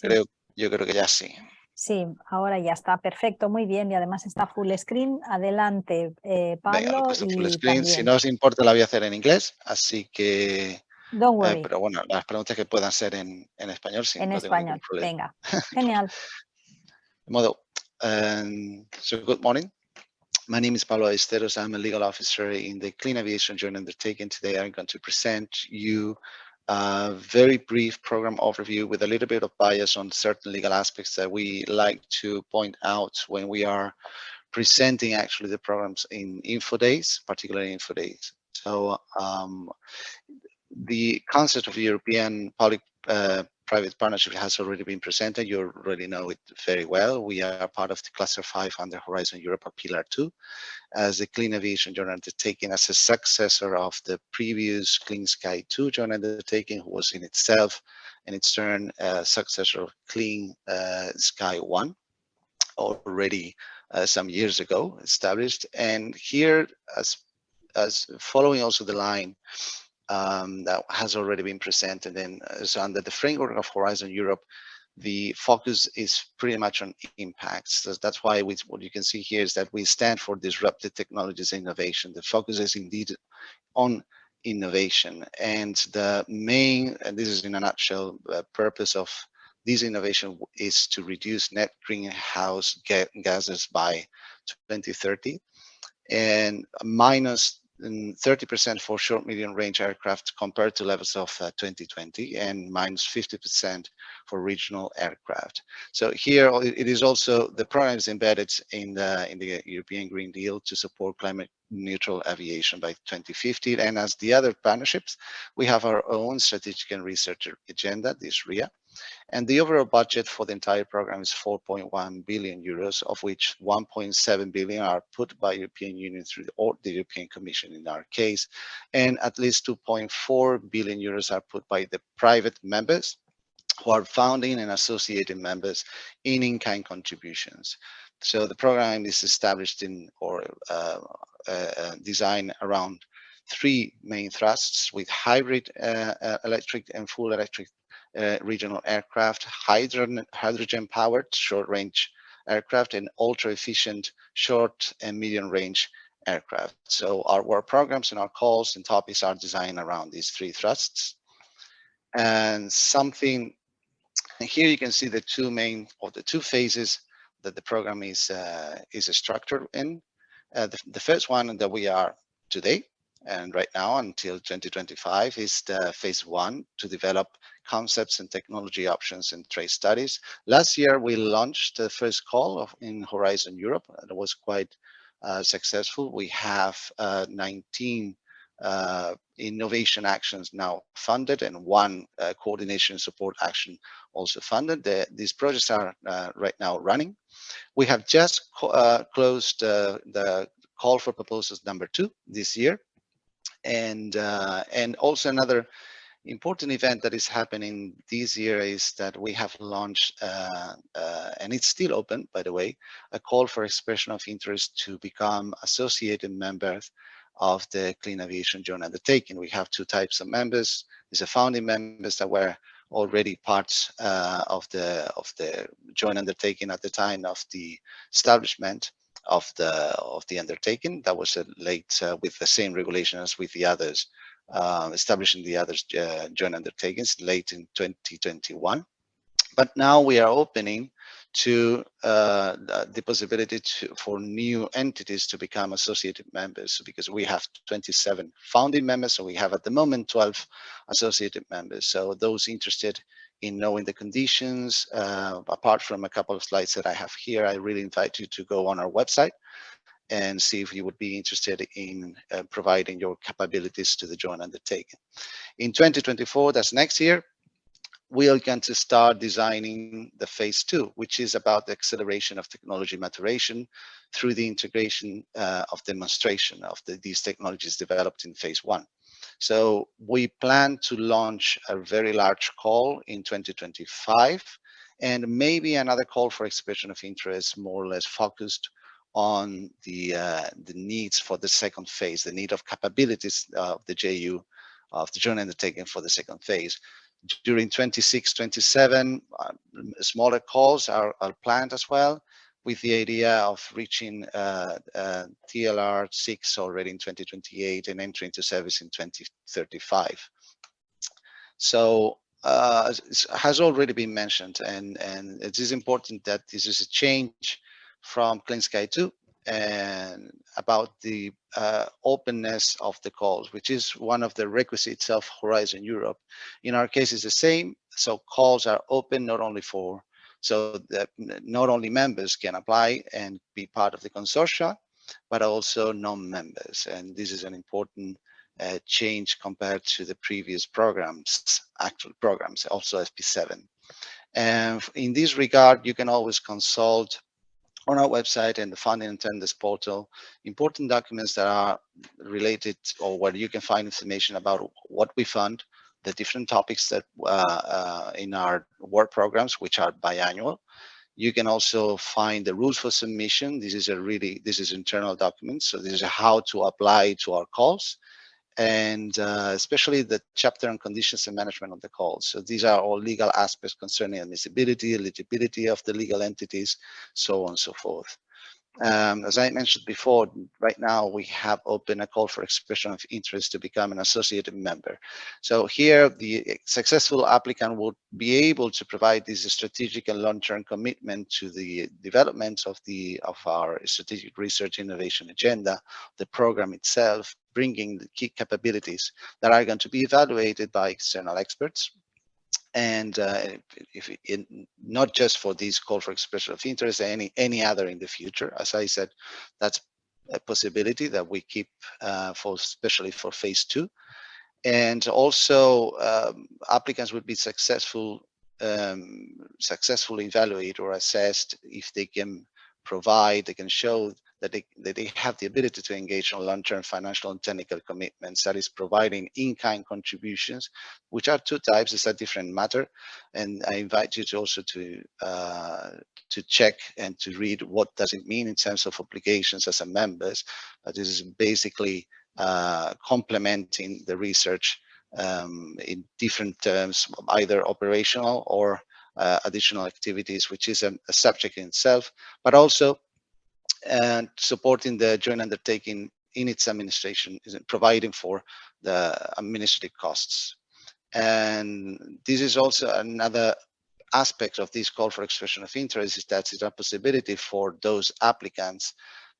creo que ya sí. Sí, ahora ya está, perfecto, muy bien, y además está full screen. Adelante, Pablo. Venga, lo he puesto full screen. Si no os importa, la voy a hacer en inglés, así que Don't worry. Pero bueno, las preguntas que puedan ser en español, sí, no tengo ningún problema. Venga, genial. De modo, so good morning. My name is Pablo Ballesteros. I'm a legal officer in the Clean Aviation Joint Undertaking. Today I'm going to present you a very brief program overview with a little bit of bias on certain legal aspects that we like to point out when we are presenting actually the programs in Info Days, particularly Info Days. So the concept of European public-private partnership has already been presented. You already know it very well. We are part of the Cluster 5 under Horizon Europa Pillar 2 as the Clean Aviation Joint Undertaking as a successor of the previous Clean Sky 2 Joint Undertaking, who was in itself, in its turn, a successor of Clean Sky 1, already some years ago established. And here, as following also the line that has already been presented, and so under the framework of Horizon Europe, the focus is pretty much on impacts. So that's why what you can see here is that we stand for disruptive technologies and innovation. The focus is indeed on innovation, and the main, and this is in a nutshell, purpose of this innovation is to reduce net greenhouse gases by 2030 and minus 30% for short medium range aircraft compared to levels of 2020 and minus 50% for regional aircraft. So here it is also, the program is embedded in the European Green Deal to support climate neutral aviation by 2050. And as the other partnerships, we have our own strategic and research agenda, this RIA. And the overall budget for the entire program is 4.1 billion euros, of which 1.7 billion are put by European Union through the European Commission in our case, and at least 2.4 billion euros are put by the private members who are founding and associated members in-kind contributions. So the program is established in or designed around three main thrusts with hybrid electric and full electric regional aircraft, hydrogen-powered short-range aircraft, and ultra-efficient short and medium-range aircraft. So our work programs and our calls and topics are designed around these three thrusts. And here you can see the two main, or the two phases that the program is structured in. The first one that we are today, and right now until 2025, is the phase one to develop concepts and technology options and trade studies. Last year, we launched the first call in Horizon Europe, and it was quite successful. We have 19 innovation actions now funded and one coordination support action also funded. These projects are right now running. We have just closed the call for proposals number 2 this year. And also another important event that is happening this year is that we have launched, and it's still open, by the way, a call for expression of interest to become associated members of the Clean Aviation Joint Undertaking. We have two types of members. There's a founding members that were already parts of the joint undertaking at the time of the establishment of the undertaking. That was late with the same regulation as with the others, establishing the others joint undertakings late in 2021. But now we are opening to the possibility for new entities to become associated members, because we have 27 founding members, so we have at the moment 12 associated members. So those interested in knowing the conditions, apart from a couple of slides that I have here, I really invite you to go on our website and see if you would be interested in providing your capabilities to the joint undertaking. In 2024, that's next year, we are going to start designing the phase 2, which is about the acceleration of technology maturation through the integration of demonstration of these technologies developed in phase 1. So we plan to launch a very large call in 2025, and maybe another call for expression of interest, more or less focused on the needs for the second phase, the need of capabilities of the JU, of the joint undertaking for the second phase. During 26, 27, smaller calls are planned as well, with the idea of reaching TLR 6 already in 2028 and entering into service in 2035. So it has already been mentioned, and it is important that this is a change from Clean Sky 2 and about the openness of the calls, which is one of the requisites of Horizon Europe. In our case, it's the same. So calls are open not only for, so that not only members can apply and be part of the consortia, but also non-members. And this is an important change compared to the previous programs, actual programs, also FP7. And in this regard, you can always consult on our website and the funding and tenders portal important documents that are related, or where you can find information about what we fund, the different topics that in our work programs, which are biannual. You can also find the rules for submission. This is internal documents. So this is how to apply to our calls, and especially the chapter on conditions and management of the calls. So these are all legal aspects concerning admissibility, eligibility of the legal entities, so on and so forth. As I mentioned before, right now we have open a call for expression of interest to become an associated member. So here the successful applicant will be able to provide this strategic and long-term commitment to the development of our strategic research innovation agenda, the program itself, bringing the key capabilities that are going to be evaluated by external experts. And not just for this call for expression of interest, any other in the future. As I said, that's a possibility that we keep especially for phase 2. And also applicants would be successfully evaluated or assessed if they can provide, they can show that they have the ability to engage on long-term financial and technical commitments, that is providing in-kind contributions, which are two types. It's a different matter. And I invite you to also to check and to read what does it mean in terms of obligations as a members. This is basically complementing the research in different terms, either operational or additional activities, which is a subject in itself, but also supporting the joint undertaking in its administration, is providing for the administrative costs. And this is also another aspect of this call for expression of interest, is that it's a possibility for those applicants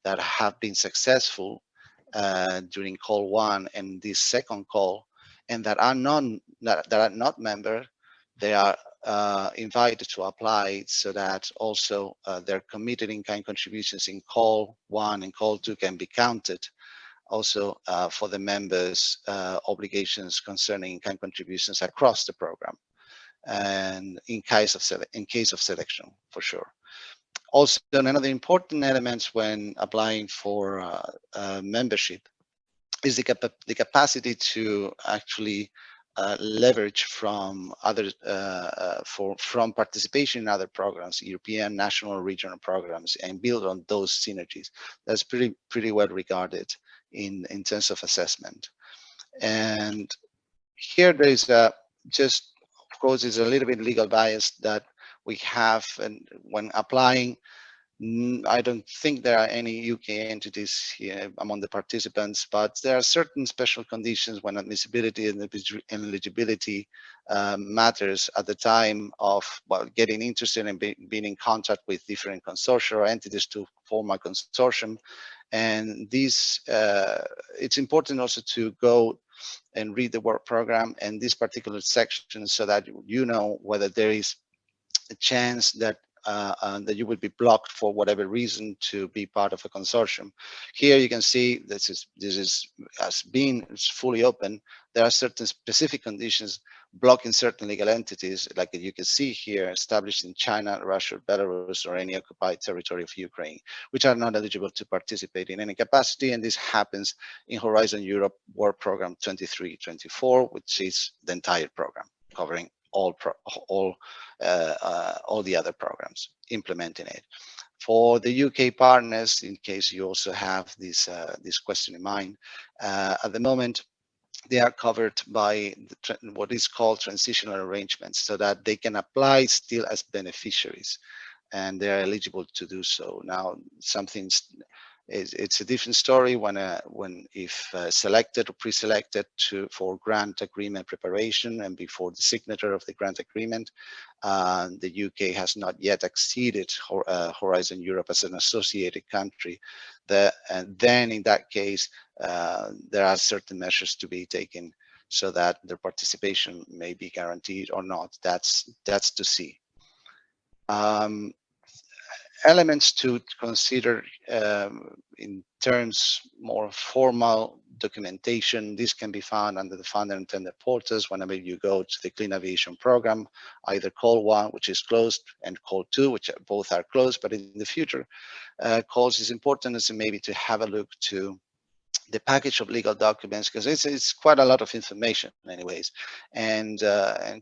that have been successful during call 1 and this second call, and that are not member, they are invited to apply, so that also their committed in-kind contributions in call 1 and call 2 can be counted also for the members' obligations concerning in-kind contributions across the program, and in case of selection, for sure. Also, another important element when applying for membership is the capacity to actually leverage from other from participation in other programs, European, national, regional programs, and build on those synergies. That's pretty well regarded in terms of assessment. And here there is just, of course, is a little bit legal bias that we have, and when applying, I don't think there are any UK entities here among the participants, but there are certain special conditions when admissibility and eligibility matters at the time of getting interested in being in contact with different consortia or entities to form a consortium. And this, it's important also to go and read the work program and this particular section, so that you know whether there is a chance that that you would be blocked for whatever reason to be part of a consortium. Here you can see this is as being fully open. There are certain specific conditions blocking certain legal entities, like you can see here, established in China, Russia, Belarus, or any occupied territory of Ukraine, which are not eligible to participate in any capacity. And this happens in Horizon Europe Work Program 23-24, which is the entire program covering all the other programs implementing it. For the UK partners, in case you also have this question in mind, at the moment they are covered by what is called transitional arrangements, so that they can apply still as beneficiaries, and they are eligible to do so. Now, something's It's a different story when if selected or pre-selected for grant agreement preparation and before the signature of the grant agreement, the UK has not yet acceded Horizon Europe as an associated country. And then in that case, there are certain measures to be taken so that their participation may be guaranteed or not. That's to see. Elements to consider in terms more formal documentation. This can be found under the funder and tender portals whenever you go to the Clean Aviation program, either call 1, which is closed, and call 2, which both are closed. But in the future, calls is important as maybe to have a look to the package of legal documents, because it's quite a lot of information anyways, and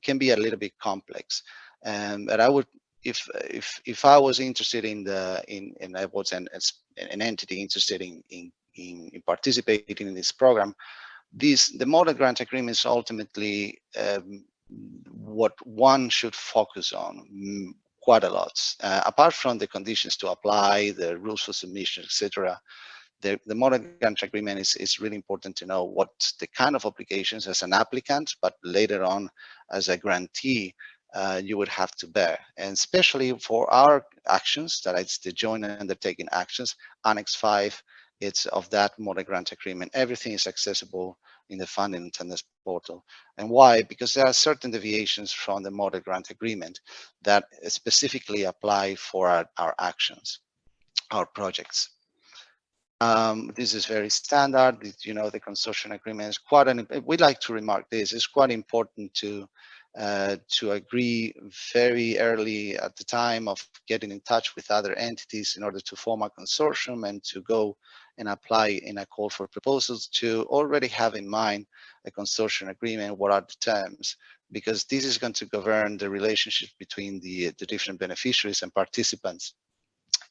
can be a little bit complex. But I would, if I was interested in I was an entity interested in participating in this program, the model grant agreements ultimately what one should focus on quite a lot. Apart from the conditions to apply, the rules for submission, etc. The model grant agreement is really important to know what the kind of obligations as an applicant, but later on as a grantee, you would have to bear. And especially for our actions, that it's the joint undertaking actions, Annex 5, it's of that model grant agreement. Everything is accessible in the funding and tenders portal. And why? Because there are certain deviations from the model grant agreement that specifically apply for our actions, our projects. This is very standard. You know, the consortium agreement is quite we'd like to remark this. It's quite important to agree very early at the time of getting in touch with other entities in order to form a consortium and to go and apply in a call for proposals, to already have in mind a consortium agreement, what are the terms, because this is going to govern the relationship between the different beneficiaries and participants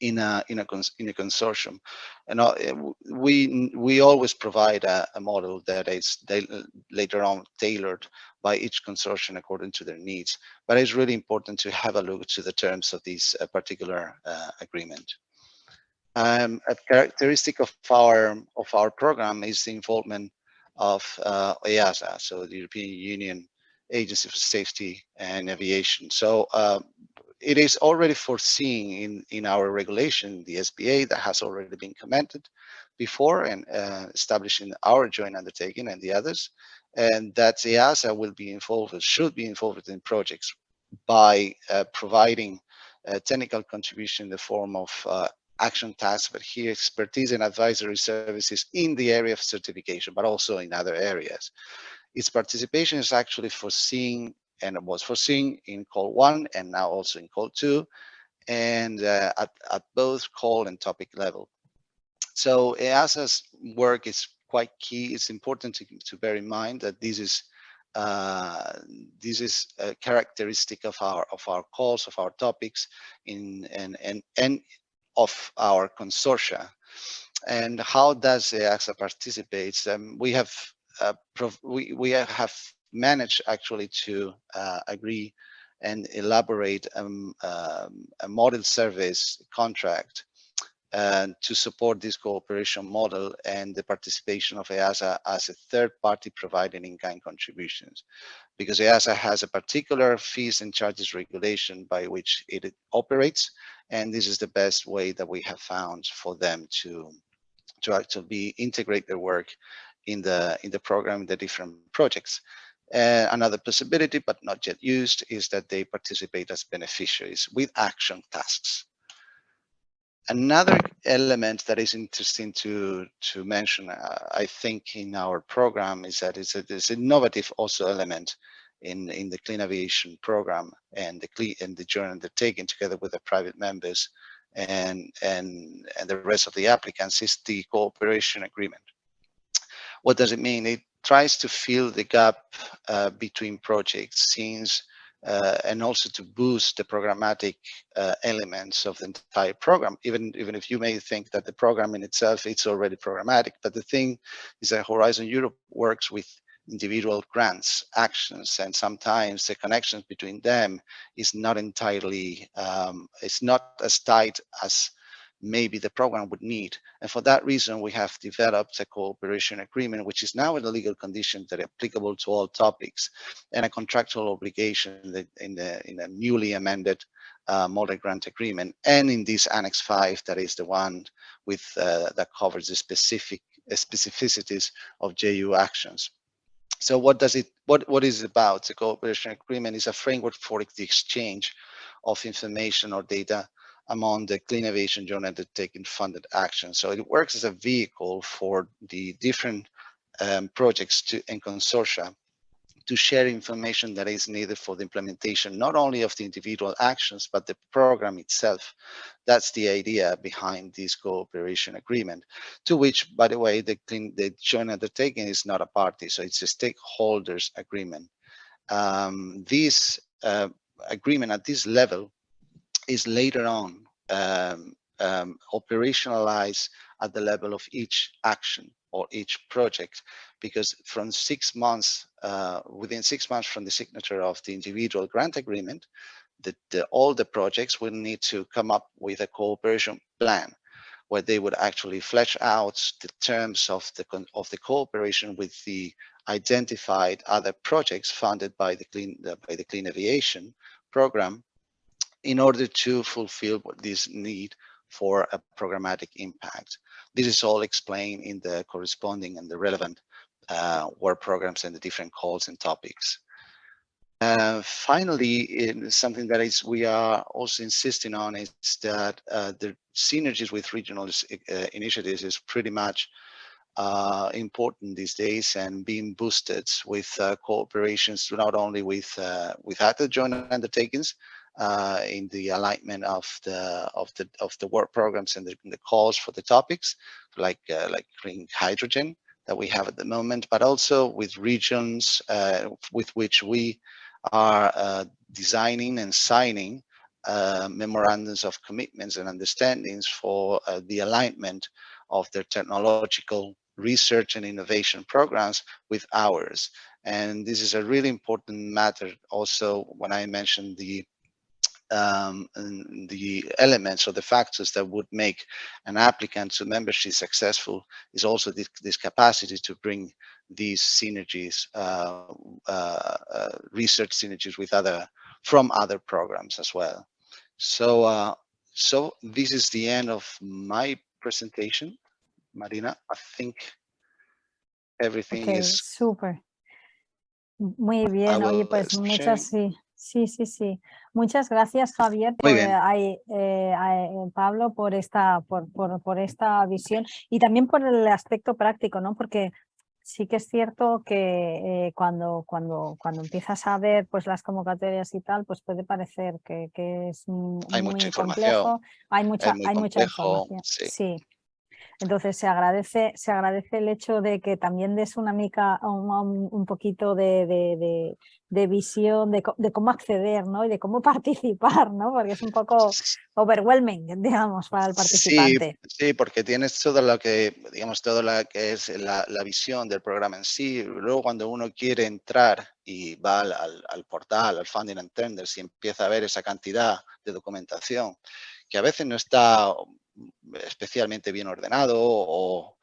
in a consortium. And we always provide a model that is later on tailored by each consortium according to their needs. But it's really important to have a look to the terms of this particular agreement. A characteristic of our program is the involvement of EASA, so the European Union Agency for Safety and Aviation. So it is already foreseen in our regulation, the SPA, that has already been commented before and establishing our joint undertaking and the others, and that EASA will be involved, should be involved in projects by providing technical contribution in the form of action tasks, but here expertise and advisory services in the area of certification, but also in other areas. Its participation is actually foreseen, and it was foreseen in call 1 and now also in call 2, and at both call and topic level. So EASA's work is quite key. It's important to bear in mind that this is a characteristic of our calls, of our topics, and of our consortia. And how does EASA participate? We have managed actually to agree and elaborate a model service contract to support this cooperation model and the participation of EASA as a third party providing in-kind contributions. Because EASA has a particular fees and charges regulation by which it operates, and this is the best way that we have found for them to actually integrate their work in the program, the different projects. Another possibility, but not yet used, is that they participate as beneficiaries with action tasks. Another element that is interesting to mention, I think, in our program is that it's an innovative also element in the Clean Aviation program and the joint undertaking together with the private members and the rest of the applicants is the cooperation agreement. What does it mean? It tries to fill the gap between projects, scenes, and also to boost the programmatic elements of the entire program, even if you may think that the program in itself it's already programmatic. But the thing is that Horizon Europe works with individual grants, actions, and sometimes the connections between them is not entirely, it's not as tight as maybe the program would need. And for that reason, we have developed a cooperation agreement, which is now in the legal condition that are applicable to all topics, and a contractual obligation that in a newly amended multi-grant agreement, and in this Annex 5, that is the one with that covers the specificities of JU actions. So what is it about? The cooperation agreement is a framework for the exchange of information or data among the Clean Aviation Joint Undertaking funded actions. So it works as a vehicle for the different projects and consortia to share information that is needed for the implementation, not only of the individual actions, but the program itself. That's the idea behind this cooperation agreement, to which, by the way, the joint undertaking is not a party, so it's a stakeholders agreement. This agreement at this level is later on operationalized at the level of each action or each project, because from 6 months, within 6 months from the signature of the individual grant agreement, all the projects will need to come up with a cooperation plan, where they would actually flesh out the terms of the cooperation with the identified other projects funded by the Clean Aviation program, in order to fulfill this need for a programmatic impact. This is all explained in the corresponding and the relevant work programs and the different calls and topics. Finally, something that we are also insisting on is that the synergies with regional initiatives is pretty much important these days, and being boosted with cooperations not only with other joint undertakings, in the alignment of the work programs and the calls for the topics, like green hydrogen that we have at the moment, but also with regions with which we are designing and signing memorandums of commitments and understandings for the alignment of their technological research and innovation programs with ours. And this is a really important matter also when I mentioned the elements or the factors that would make an applicant to membership successful is also this capacity to bring these synergies, research synergies with from other programs as well. So, so this is the end of my presentation, Marina. I think everything is súper. Muy bien, oye, pues muchas, sí. Muchas gracias, Javier, Pablo, por esta visión y también por el aspecto práctico, ¿no? Porque sí que es cierto que cuando empiezas a ver pues las convocatorias y tal, pues puede parecer que es muy complejo. Hay mucha información. Sí. Entonces se agradece el hecho de que también des una mica un poquito de visión de cómo acceder, ¿no? Y de cómo participar, ¿no? Porque es un poco overwhelming, digamos, para el participante. Sí, porque tienes todo lo que, digamos, todo lo que es la visión del programa en sí. Luego cuando uno quiere entrar y va al portal, al Funding and Tenders, y empieza a ver esa cantidad de documentación que a veces no está especialmente bien ordenado o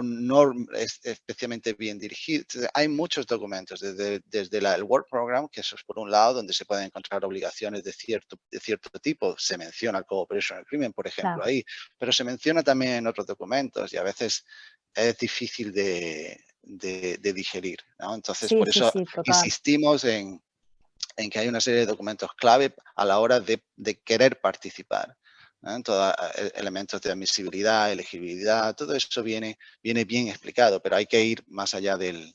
no es especialmente bien dirigido. Hay muchos documentos, desde el Work Program, que eso es por un lado, donde se pueden encontrar obligaciones de cierto tipo. Se menciona el Cooperation Agreement, por ejemplo, ahí, pero se menciona también en otros documentos y a veces es difícil de digerir, ¿no? Entonces, por eso insistimos en que hay una serie de documentos clave a la hora de querer participar. Todos elementos de admisibilidad, elegibilidad, todo eso viene bien explicado, pero hay que ir más allá de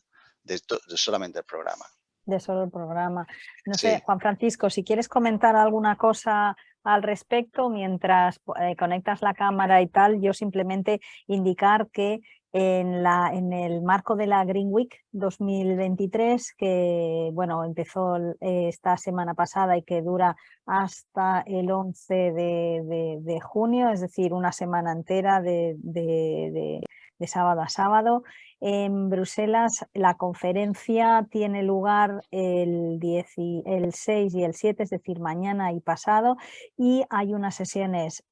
solamente el programa. De solo el programa. No sé, Juan Francisco, si quieres comentar alguna cosa al respecto mientras conectas la cámara y tal, yo simplemente indicar que en el marco de la Green Week 2023, que bueno, empezó esta semana pasada y que dura hasta el 11 de junio, es decir, una semana entera de de sábado a sábado. En Bruselas la conferencia tiene lugar el 6 y el 7, es decir, mañana y pasado, y hay unas sesiones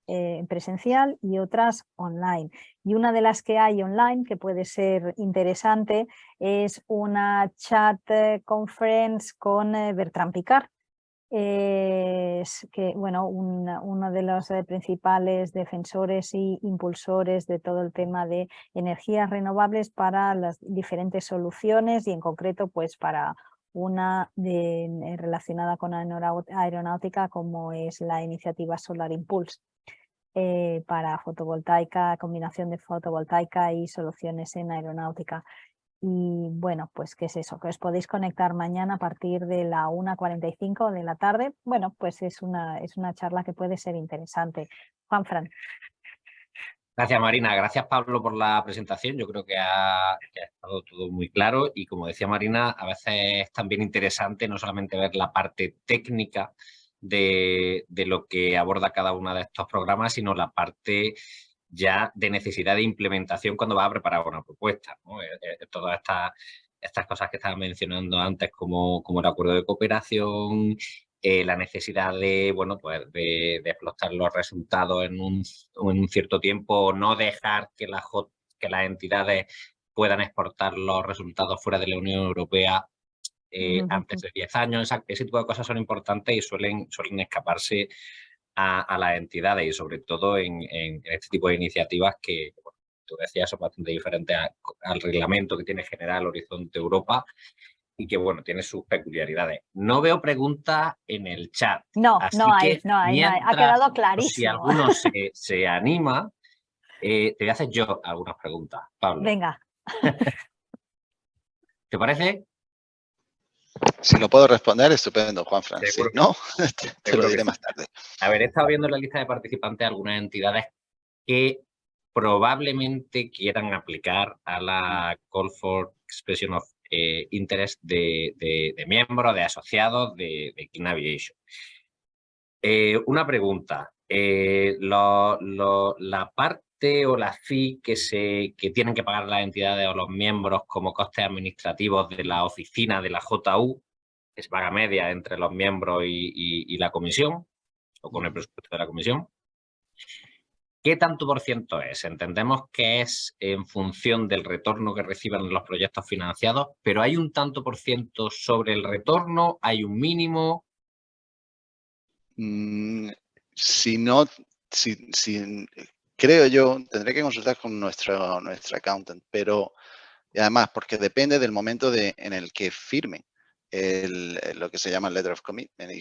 presencial y otras online. Y una de las que hay online, que puede ser interesante, es una chat conference con Bertrand Piccard, que, bueno, uno de los principales defensores y impulsores de todo el tema de energías renovables para las diferentes soluciones y en concreto pues para una relacionada con aeronáutica como es la iniciativa Solar Impulse. Para fotovoltaica, combinación de fotovoltaica y soluciones en aeronáutica. Y bueno, pues ¿qué es eso? Que os podéis conectar mañana a partir de la 1:45 de la tarde. Bueno, pues es una charla que puede ser interesante. Juan Fran. Gracias, Marina. Gracias, Pablo, por la presentación. Yo creo que ha estado todo muy claro y, como decía Marina, a veces es también interesante no solamente ver la parte técnica de lo que aborda cada uno de estos programas, sino la parte ya de necesidad de implementación cuando vas a preparar una propuesta, ¿no? Todas estas cosas que estaba mencionando antes, como el acuerdo de cooperación, la necesidad de, bueno, pues de explotar los resultados en un cierto tiempo, no dejar que las entidades puedan exportar los resultados fuera de la Unión Europea antes de 10 años. Ese tipo de cosas son importantes y suelen escaparse a las entidades y sobre todo en este tipo de iniciativas que, bueno, tú decías, son bastante diferentes al reglamento que tiene general Horizonte Europa y que, bueno, tiene sus peculiaridades. No veo preguntas en el chat. No, así no hay, que no hay. Mientras, Ha quedado clarísimo. Si alguno se anima, te voy a hacer yo algunas preguntas, Pablo. Venga. ¿Te parece? Si lo puedo responder, estupendo, Juan Fran. Si no, te lo diré sí. más tarde. A ver, he estado viendo en la lista de participantes algunas entidades que probablemente quieran aplicar a la Call for Expression of Interest de miembros, de asociados de Clean Aviation. Una pregunta. La parte o la fee que tienen que pagar las entidades o los miembros como costes administrativos de la oficina de la JU, es paga media entre los miembros y la comisión, o con el presupuesto de la comisión. ¿Qué tanto por ciento es? Entendemos que es en función del retorno que reciban los proyectos financiados, pero ¿hay un tanto por ciento sobre el retorno? ¿Hay un mínimo? Creo yo, tendré que consultar con nuestro accountant, pero además porque depende del momento en el que firmen lo que se llama el letter of commitment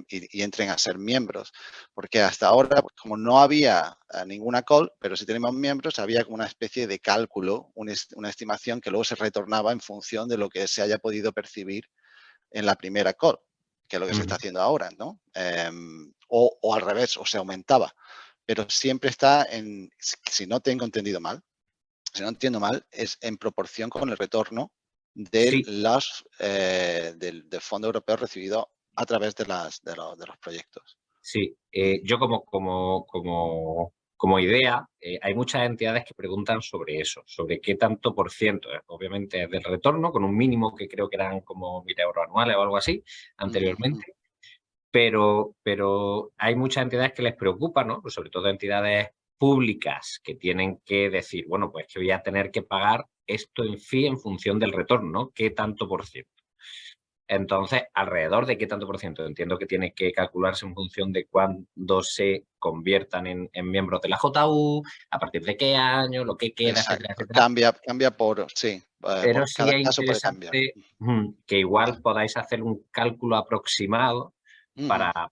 y entren a ser miembros, porque hasta ahora, pues, como no había ninguna call, pero sí tenemos miembros, había como una especie de cálculo, una estimación que luego se retornaba en función de lo que se haya podido percibir en la primera call, que es lo que se está haciendo ahora, ¿no? O al revés, o se aumentaba, pero siempre está si no tengo entendido mal, si no entiendo mal, es en proporción con el retorno del Fondo Europeo recibido a través de los proyectos. Sí, yo como idea, hay muchas entidades que preguntan sobre eso, sobre qué tanto por ciento, obviamente es del retorno, con un mínimo que creo que eran como 1.000 euros anuales o algo así anteriormente, pero hay muchas entidades que les preocupa, ¿no? Pues sobre todo entidades públicas que tienen que decir, bueno, pues que voy a tener que pagar esto en fee en función del retorno, ¿no? ¿Qué tanto por ciento? Entonces, ¿alrededor de qué tanto por ciento? Entiendo que tiene que calcularse en función de cuándo se conviertan en miembros de la JU, a partir de qué año, lo que queda, etcétera, etcétera. Cambia por, sí. Pero por sí cada es caso puede cambiar. interesante que igual podáis hacer un cálculo aproximado para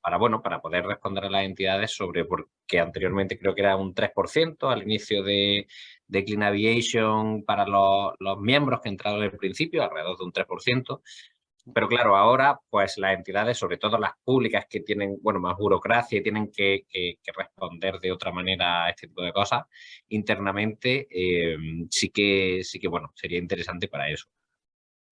poder responder a las entidades sobre, porque anteriormente creo que era un 3% al inicio de Clean Aviation para los miembros que entraron al principio, alrededor de un 3%. Pero claro, ahora pues las entidades, sobre todo las públicas que tienen, bueno, más burocracia y tienen que responder de otra manera a este tipo de cosas internamente, sí que bueno, sería interesante para eso.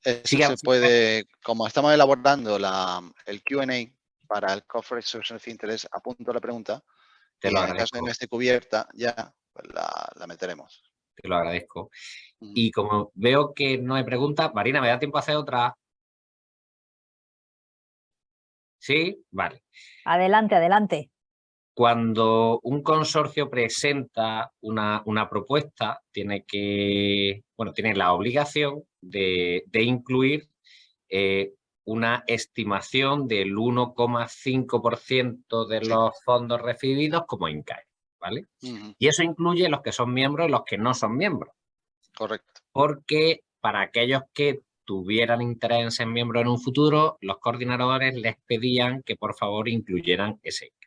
Eso se puede, como estamos elaborando el Q&A para el Call for Expression of Interest, apunto la pregunta y en el caso de no esté cubierta ya pues la meteremos. te lo agradezco. Y como veo que no hay preguntas, Marina, ¿me da tiempo a hacer otra? ¿Sí? Vale. Adelante, adelante. Cuando un consorcio presenta una propuesta, tiene la obligación de incluir una estimación del 1,5% de los fondos recibidos como in-kind, ¿vale? Y eso incluye los que son miembros y los que no son miembros. Correcto. Porque para aquellos que tuvieran interés en ser miembros en un futuro, los coordinadores les pedían que por favor incluyeran ese in-kind.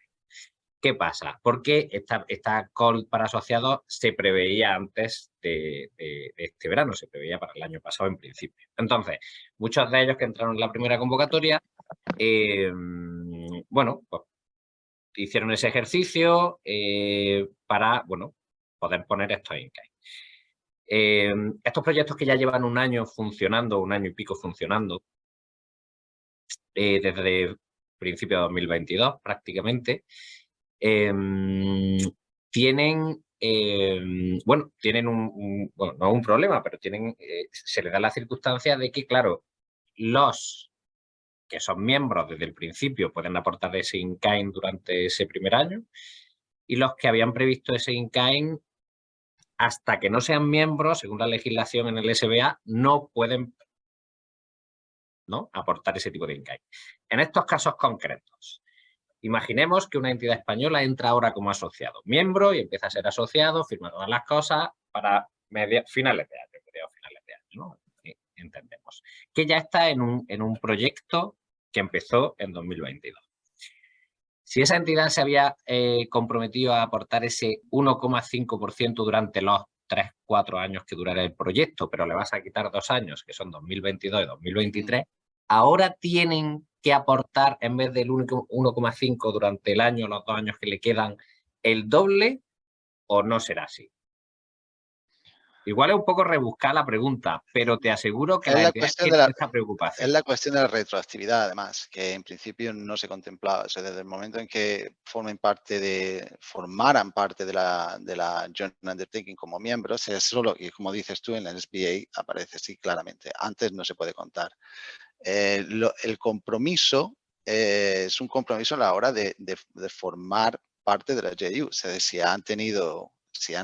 ¿Qué pasa? Porque esta call para asociados se preveía antes de este verano, se preveía para el año pasado en principio. Entonces, muchos de ellos que entraron en la primera convocatoria, pues hicieron ese ejercicio para, poder poner estos in-kind. Estos proyectos que ya llevan un año funcionando, un año y pico funcionando, desde principio de 2022 prácticamente, tienen no un problema, pero se les da la circunstancia de que, claro, los que son miembros desde el principio pueden aportar ese in-kind durante ese primer año y los que habían previsto ese in-kind, hasta que no sean miembros, según la legislación en el SBA, no pueden aportar ese tipo de in-kind. En estos casos concretos, imaginemos que una entidad española entra ahora como asociado, miembro, y empieza a ser asociado, firma todas las cosas para finales de año, ¿no? Entendemos. Que ya está en un proyecto que empezó en 2022. Si esa entidad se había comprometido a aportar ese 1,5% durante los 3-4 años que durará el proyecto, pero le vas a quitar 2 años, que son 2022 y 2023, ahora tienen que aportar, en vez del 1,5 durante el año, los 2 años que le quedan, el doble, ¿o no será así? Igual es un poco rebuscada la pregunta, pero te aseguro que la entidad tiene esta preocupación. Es la cuestión de la retroactividad, además, que en principio no se contemplaba. O sea, desde el momento en que formaran parte de la Joint Undertaking como miembros, es solo, y como dices tú, en el SBA aparece así claramente. Antes no se puede contar. El compromiso es un compromiso a la hora de formar parte de la JU. O sea, si han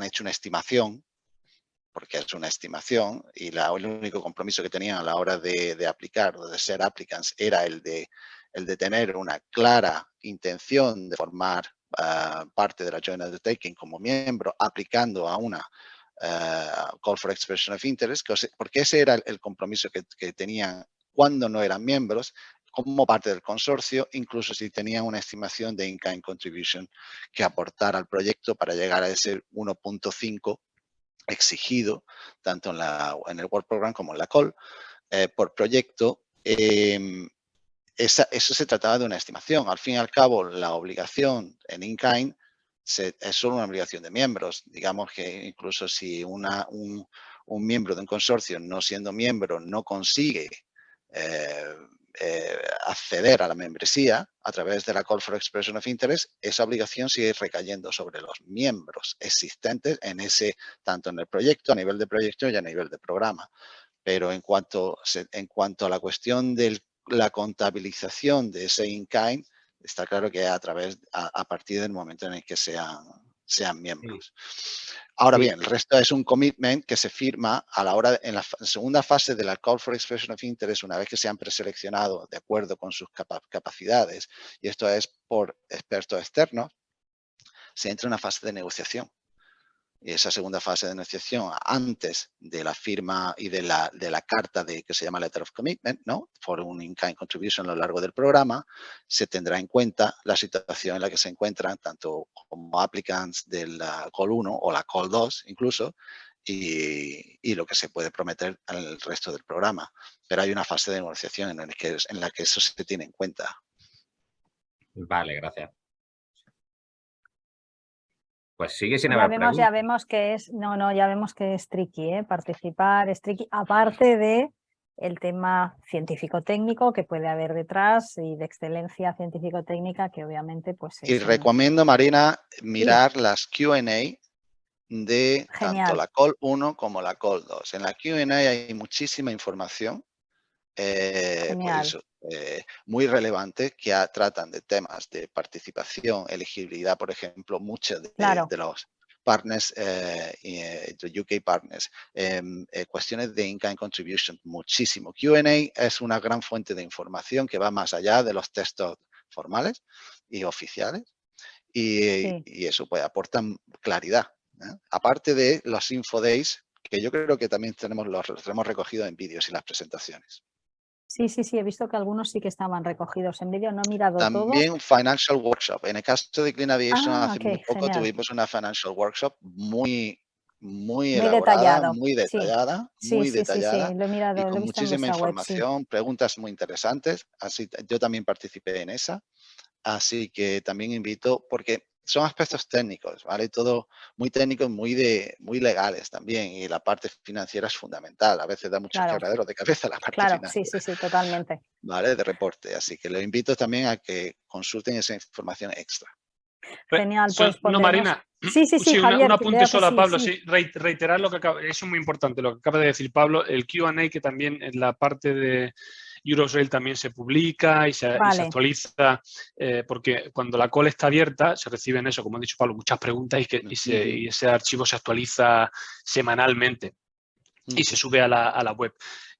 hecho una estimación, porque es una estimación, y el único compromiso que tenían a la hora de aplicar o de ser applicants era el de tener una clara intención de formar parte de la Joint Undertaking como miembro, aplicando a una Call for Expression of Interest, porque ese era el compromiso que tenían cuando no eran miembros, como parte del consorcio, incluso si tenían una estimación de in-kind contribution que aportar al proyecto para llegar a ese 1,5 exigido tanto en el Work Program como en la Call por proyecto. Eso se trataba de una estimación. Al fin y al cabo, la obligación en in-kind es solo una obligación de miembros. Digamos que incluso si un miembro de un consorcio, no siendo miembro, no consigue acceder a la membresía a través de la Call for Expression of Interest, esa obligación sigue recayendo sobre los miembros existentes tanto en el proyecto, a nivel de proyecto y a nivel de programa. Pero en cuanto a la cuestión de la contabilización de ese in-kind, está claro que a partir del momento en el que sean miembros. Ahora bien, el resto es un commitment que se firma a la hora, en la segunda fase de la Call for Expression of Interest, una vez que se han preseleccionado de acuerdo con sus capacidades, y esto es por expertos externos, se entra en una fase de negociación. Y esa segunda fase de negociación, antes de la firma y de la carta que se llama Letter of Commitment, ¿no? For un in-kind contribution a lo largo del programa, se tendrá en cuenta la situación en la que se encuentran tanto como applicants de la Call 1 o la Call 2 incluso, y lo que se puede prometer al resto del programa. Pero hay una fase de negociación en la que eso se tiene en cuenta. Vale, gracias. Pues sigue sin haber preguntas. Ya vemos que es tricky, participar es tricky, aparte de el tema científico-técnico que puede haber detrás y de excelencia científico-técnica que obviamente pues Y recomiendo, Marina, mirar las Q&A de tanto la call 1 como la call 2. En la Q&A hay muchísima información pues, muy relevante que tratan de temas de participación, elegibilidad, por ejemplo, muchos de los partners, UK partners, cuestiones de in-kind contribution, muchísimo. Q&A es una gran fuente de información que va más allá de los textos formales y oficiales y eso pues aporta claridad. Aparte de los infodays, que yo creo que también los tenemos recogidos en vídeos y las presentaciones. Sí, he visto que algunos sí que estaban recogidos en vídeo, no he mirado todos. También Financial Workshop. En el caso de Clean Aviation, hace muy poco tuvimos una Financial Workshop muy elaborada, muy detallada, Sí, lo he mirado, y lo he con visto en muchísima vuestra web, información, preguntas muy interesantes. Así, yo también participé en esa. Así que también invito, porque son aspectos técnicos, ¿vale? Todo muy técnicos, muy legales también, y la parte financiera es fundamental. A veces da muchos quebraderos de cabeza la parte financiera. Sí, totalmente. ¿Vale? De reporte. Así que les invito también a que consulten esa información extra. Genial, pues no, Marina. Sí, Javier. Un apunte solo a Pablo. Sí, reiterar lo que acaba, eso es muy importante, lo que acaba de decir Pablo, el Q&A, que también en la parte de Eurosrail también se publica y se actualiza, porque cuando la call está abierta se reciben eso, como ha dicho Pablo, muchas preguntas y ese archivo se actualiza semanalmente y se sube a la web.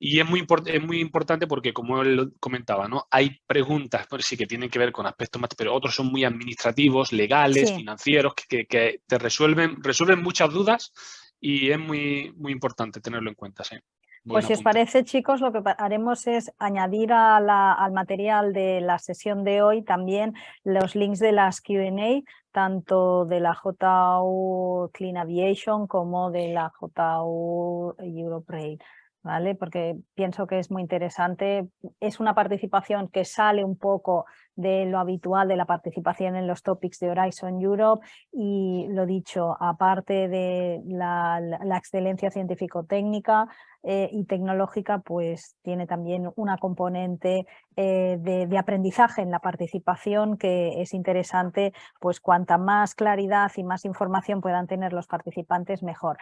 Y es muy importante porque, como él comentaba, ¿no? Hay preguntas, pues sí, que tienen que ver con aspectos más, pero otros son muy administrativos, legales, financieros, que te resuelven muchas dudas y es muy importante tenerlo en cuenta, sí. Pues si os parece, chicos, lo que haremos es añadir al material de la sesión de hoy también los links de las Q&A, tanto de la JU Clean Aviation como de la JU Europe, ¿vale? Porque pienso que es muy interesante. Es una participación que sale un poco de lo habitual de la participación en los topics de Horizon Europe y, lo dicho, aparte de la excelencia científico-técnica y tecnológica, pues tiene también una componente de aprendizaje en la participación que es interesante, pues cuanta más claridad y más información puedan tener los participantes, mejor.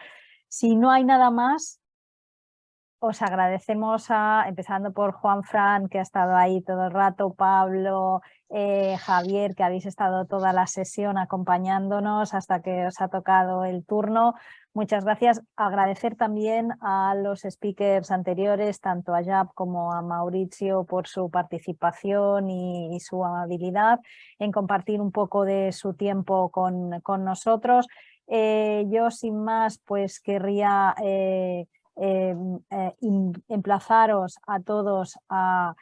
Si no hay nada más, os agradecemos, empezando por Juan Fran, que ha estado ahí todo el rato, Pablo, Javier, que habéis estado toda la sesión acompañándonos hasta que os ha tocado el turno. Muchas gracias. Agradecer también a los speakers anteriores, tanto a Jaap como a Maurizio, por su participación y su amabilidad en compartir un poco de su tiempo con nosotros. Yo, sin más, pues querría emplazaros a todos a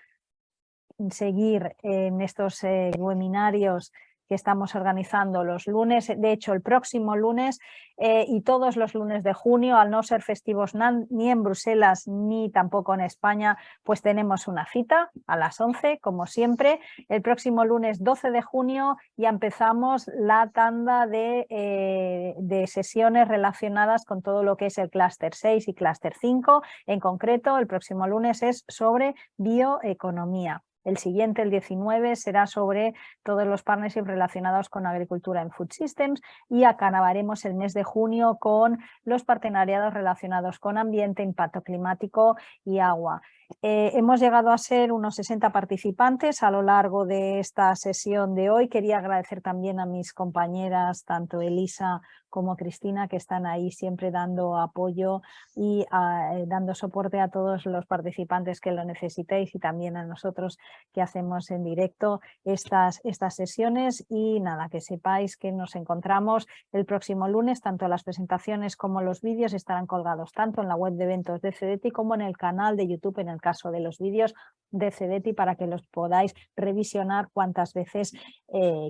seguir en estos webinarios que estamos organizando los lunes, de hecho el próximo lunes y todos los lunes de junio, al no ser festivos ni en Bruselas ni tampoco en España, pues tenemos una cita a las 11, como siempre. El próximo lunes 12 de junio ya empezamos la tanda de sesiones relacionadas con todo lo que es el clúster 6 y clúster 5. En concreto, el próximo lunes es sobre bioeconomía. El siguiente, el 19, será sobre todos los partnerships relacionados con agricultura en Food Systems y acabaremos el mes de junio con los partenariados relacionados con ambiente, impacto climático y agua. Hemos llegado a ser unos 60 participantes a lo largo de esta sesión de hoy. Quería agradecer también a mis compañeras, tanto Elisa como Cristina, que están ahí siempre dando apoyo y dando soporte a todos los participantes que lo necesitéis y también a nosotros que hacemos en directo estas sesiones. Y nada, que sepáis que nos encontramos el próximo lunes, tanto las presentaciones como los vídeos estarán colgados tanto en la web de eventos de CDTI como en el canal de YouTube, en el caso de los vídeos de CDTI, para que los podáis revisionar cuantas veces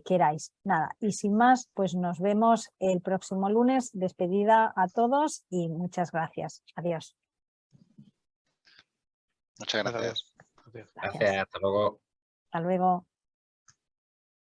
queráis. Nada, y sin más, pues nos vemos el próximo lunes. Despedida a todos y muchas gracias. Adiós. Muchas gracias. Gracias, hasta luego. Hasta luego.